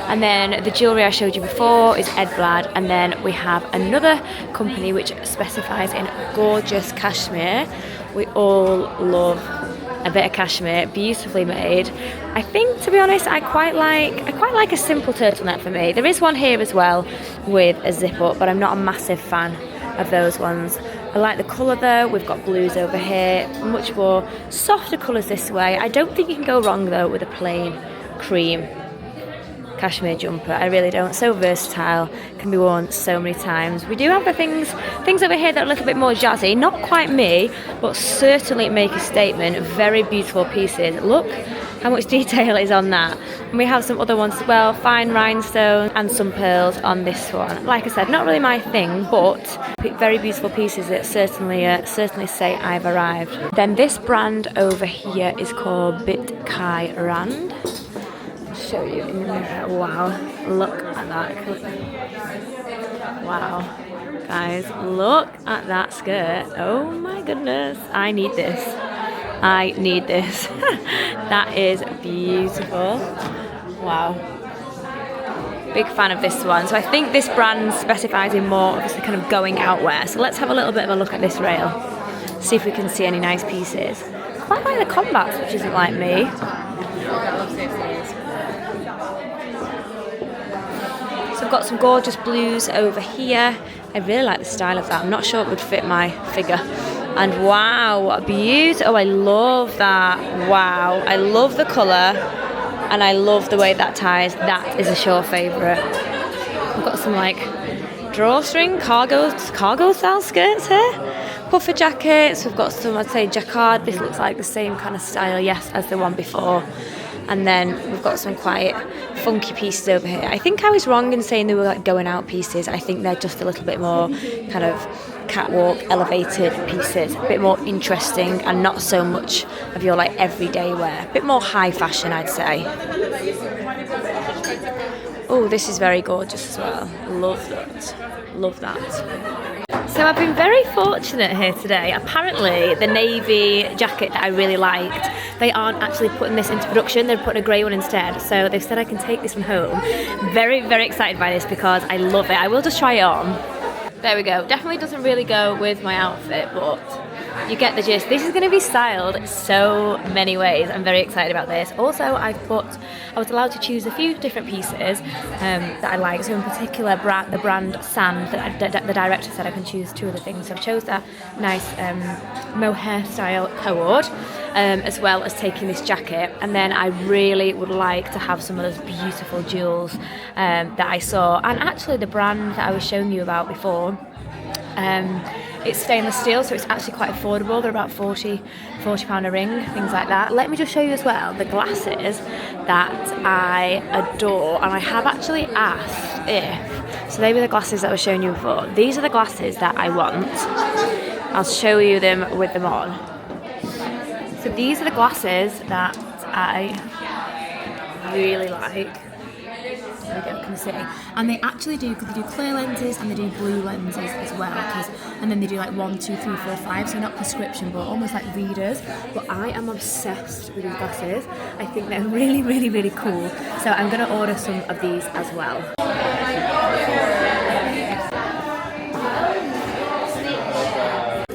And then the jewellery I showed you before is Edblad. And then we have another company which specifies in gorgeous cashmere. We all love a bit of cashmere, beautifully made. I think, to be honest, I quite like a simple turtleneck for me. There is one here as well with a zip up, but I'm not a massive fan of those ones. I like the colour though. We've got blues over here, much more softer colours this way. I don't think you can go wrong though with a plain cream cashmere jumper. I really don't. So versatile, can be worn so many times. We do have the things over here that are a little bit more jazzy, not quite me, but certainly make a statement. Very beautiful pieces. Look how much detail is on that. And we have some other ones as well, fine rhinestones and some pearls on this one. Like I said, not really my thing, but very beautiful pieces that certainly say I've arrived. Then this brand over here is called Bikini Rand. Show you in the mirror. Wow, look at that. Wow, guys, look at that skirt. Oh my goodness, I need this. That is beautiful. Wow, big fan of this one. So I think this brand specifies in more obviously kind of going out wear. So let's have a little bit of a look at this rail, see if we can see any nice pieces. Quite like the combats, which isn't like me. So I've got some gorgeous blues over here. I really like the style of that. I'm not sure it would fit my figure. And wow, what a beauty. Oh, I love that. Wow, I love the colour and I love the way that ties. That is a sure favourite. We've got some like drawstring, cargo style skirts here. Puffer jackets. We've got some, I'd say, jacquard. This looks like the same kind of style, yes, as the one before. And then we've got some quite funky pieces over here. I think I was wrong in saying they were like going out pieces. I think they're just a little bit more kind of catwalk, elevated pieces. A bit more interesting and not so much of your like everyday wear. A bit more high fashion, I'd say. Oh, this is very gorgeous as well. Love that. Love that. So I've been very fortunate here today. Apparently the navy jacket that I really liked, they aren't actually putting this into production, they're putting a grey one instead. So they've said I can take this one home. Very, very excited by this because I love it. I will just try it on. There we go. Definitely doesn't really go with my outfit, but you get the gist. This is going to be styled so many ways. I'm very excited about this. Also, I was allowed to choose a few different pieces that I like. So in particular, the brand Sand, that the director said I can choose two other things. So I chose that nice mohair style CoORd, as well as taking this jacket. And then I really would like to have some of those beautiful jewels that I saw. And actually the brand that I was showing you about before, it's stainless steel, so it's actually quite affordable. They're about £40 a ring, things like that. Let me just show you as well the glasses that I adore, and I have actually asked if, so they were the glasses that I was showing you before. These are the glasses that I want. I'll show you them with them on. So these are the glasses that I really like. There we go, can you see? And they actually do, because they do clear lenses and they do blue lenses as well, and then they do like 1, 2, 3, 4, 5, so not prescription but almost like readers. But I am obsessed with these glasses. I think they're really, really, really cool, so I'm going to order some of these as well.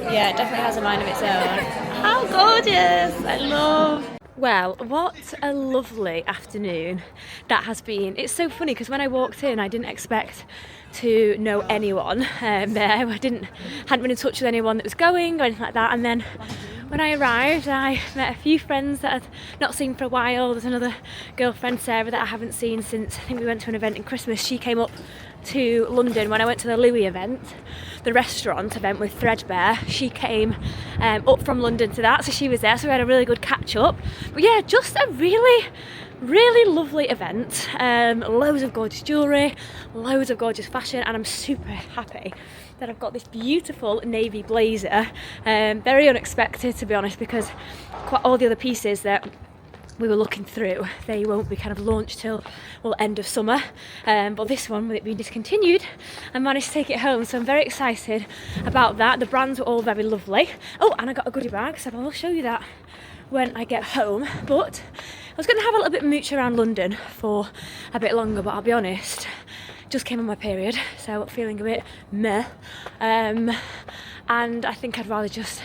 Yeah, it definitely has a mind of its own. How gorgeous! I love. Well, what a lovely afternoon that has been. It's so funny because when I walked in, I didn't expect to know anyone there. I hadn't been in touch with anyone that was going or anything like that. And then when I arrived, I met a few friends that I'd not seen for a while. There's another girlfriend, Sarah, that I haven't seen since I think we went to an event in Christmas. She came up to London when I went to the Louis event, the restaurant event with Threadbare. She came up from London to that, so she was there, so we had a really good catch up. But yeah, just a really, really lovely event. Loads of gorgeous jewellery, loads of gorgeous fashion, and I'm super happy that I've got this beautiful navy blazer. Very unexpected, to be honest, because quite all the other pieces that we were looking through, they won't be kind of launched till, well, end of summer, but this one, with it being discontinued, I managed to take it home, so I'm very excited about that. The brands were all very lovely. Oh, and I got a goodie bag, so I'll show you that when I get home. But I was going to have a little bit of mooch around London for a bit longer, but I'll be honest, just came on my period, so feeling a bit meh, and I think I'd rather just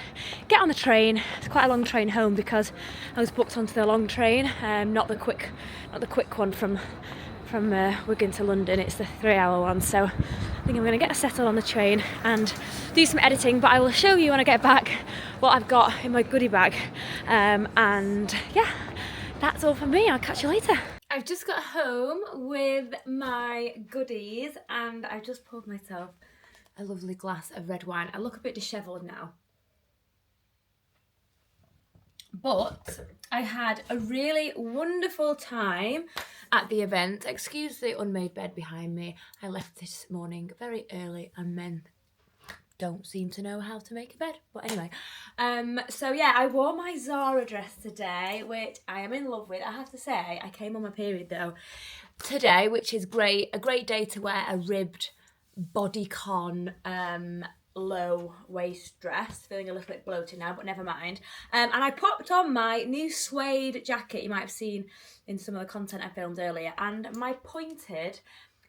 get on the train. It's quite a long train home because I was booked onto the long train, not the quick one from Wigan to London. It's the 3-hour one. So I think I'm going to get settled on the train and do some editing, but I will show you when I get back what I've got in my goodie bag. And yeah, that's all from me. I'll catch you later. I've just got home with my goodies and I've just poured myself a lovely glass of red wine. I look a bit dishevelled now, but I had a really wonderful time at the event. Excuse the unmade bed behind me. I left this morning very early and men don't seem to know how to make a bed. But anyway, so yeah, I wore my Zara dress today, which I am in love with. I have to say, I came on my period though today, which is great. A great day to wear a ribbed bodycon low waist dress. Feeling a little bit bloated now, but never mind. And I popped on my new suede jacket you might have seen in some of the content I filmed earlier, and my pointed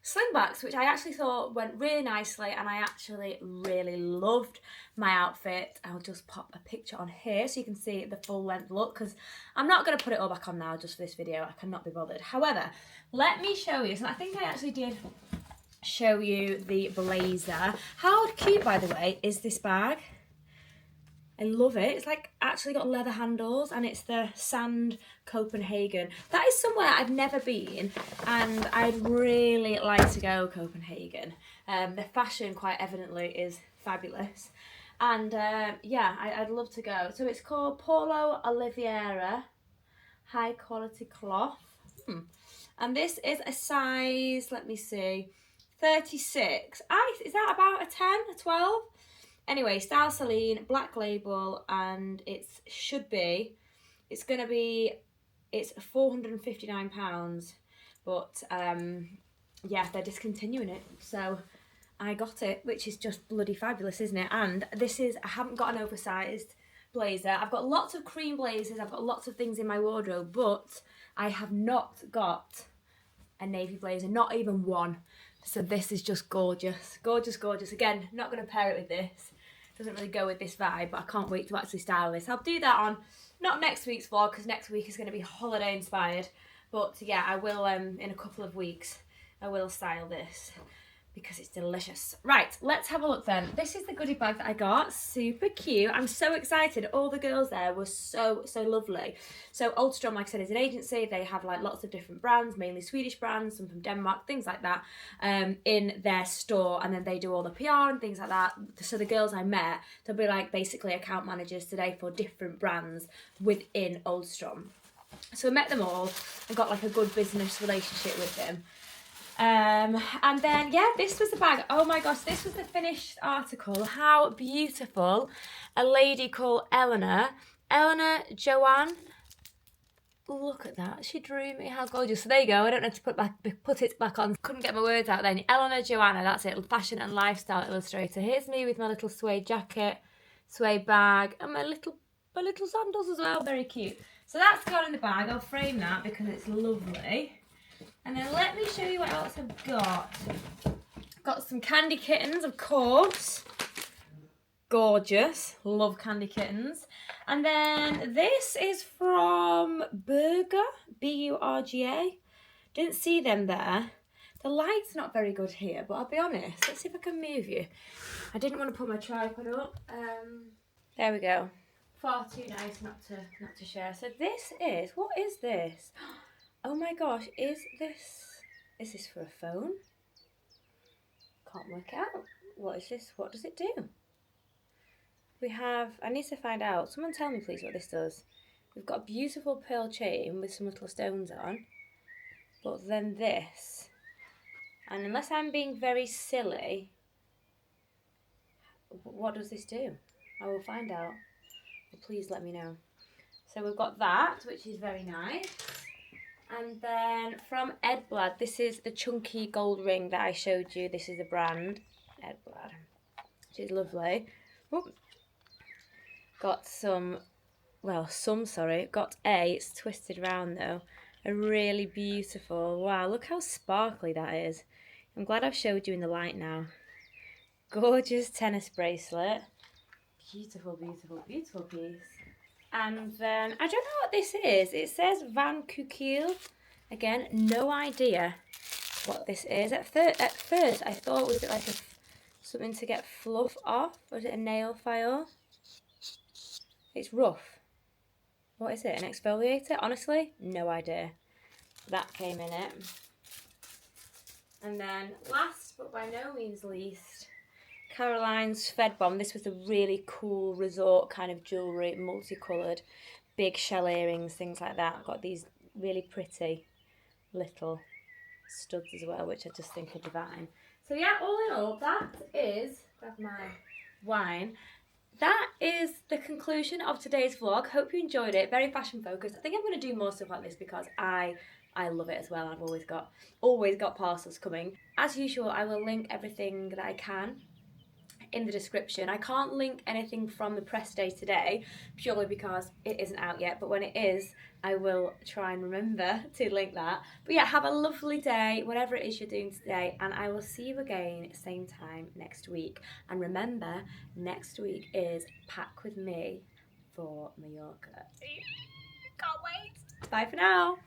slingbacks, which I actually thought went really nicely, and I actually really loved my outfit. I'll just pop a picture on here so you can see the full length look, because I'm not going to put it all back on now just for this video. I cannot be bothered. However, let me show you. So I think I actually did show you the blazer. How cute, by the way, is this bag? I love it. It's like actually got leather handles and it's the Sand Copenhagen. That is somewhere I've never been and I'd really like to go, Copenhagen. The fashion quite evidently is fabulous. And yeah, I'd love to go. So it's called Polo Oliveira High Quality Cloth. And this is a size, let me see, 36. Is that about a 10, a 12? Anyway, Style Celine, black label, and it's £459, but yeah, they're discontinuing it, so I got it, which is just bloody fabulous, isn't it? And this is, I haven't got an oversized blazer. I've got lots of cream blazers, I've got lots of things in my wardrobe, but I have not got a navy blazer, not even one. So this is just gorgeous, gorgeous, gorgeous. Again, not going to pair it with this. Doesn't really go with this vibe, but I can't wait to actually style this. I'll do that on, not next week's vlog, because next week is going to be holiday inspired. But yeah, I will, in a couple of weeks, I will style this because it's delicious. Right, let's have a look then. This is the goodie bag that I got. Super cute. I'm so excited. All the girls there were so lovely. So Oldstrom, like I said, is an agency. They have like lots of different brands, mainly Swedish brands, some from Denmark, things like that, in their store. And then they do all the PR and things like that. So the girls I met, they'll be like basically account managers today for different brands within Oldstrom. So I met them all and got like a good business relationship with them. And then yeah, this was the bag. Oh my gosh, this was the finished article. How beautiful. A lady called Eleanor Joanne. Look at that, she drew me. How gorgeous. So there you go. I don't know to put it back on. Couldn't get my words out then. Eleanor Joanna, that's it. Fashion and lifestyle illustrator. Here's me with my little suede jacket, suede bag, and my little sandals as well. Very cute. So that's gone in the bag. I'll frame that because it's lovely. And then let me show you what else I've got. Got some candy kittens, of course. Gorgeous. Love candy kittens. And then this is from Burga, B-U-R-G-A. Didn't see them there. The light's not very good here, but I'll be honest. Let's see if I can move you. I didn't want to put my tripod up. There we go. Far too nice not to share. So this is, what is this? Oh my gosh, is this for a phone? Can't work it out. What is this? What does it do? We have, I need to find out. Someone tell me please what this does. We've got a beautiful pearl chain with some little stones on. But then this. And unless I'm being very silly, what does this do? I will find out. But please let me know. So we've got that, which is very nice. And then from Edblad, this is the chunky gold ring that I showed you. This is the brand, Edblad, which is lovely. Ooh. Got got it's twisted around though. A really beautiful, wow, look how sparkly that is. I'm glad I've showed you in the light now. Gorgeous tennis bracelet. Beautiful, beautiful, beautiful piece. And then, I don't know what this is. It says Van Kukil. Again, no idea what this is. At first I thought, was it like something to get fluff off? Or is it a nail file? It's rough. What is it? An exfoliator? Honestly, no idea. That came in it. And then last but by no means least, Caroline's Svedbom. This was a really cool resort kind of jewellery, multicoloured, big shell earrings, things like that. I've got these really pretty little studs as well, which I just think are divine. So yeah, all in all, that is, grab my wine, that is the conclusion of today's vlog. Hope you enjoyed it. Very fashion focused. I think I'm going to do more stuff like this because I love it as well. I've always got parcels coming. As usual, I will link everything that I can in the description. I can't link anything from the press day today purely because it isn't out yet, but when it is I will try and remember to link that. But yeah, have a lovely day whatever it is you're doing today, and I will see you again same time next week. And remember, next week is Pack With Me for Mallorca. Can't wait. Bye for now.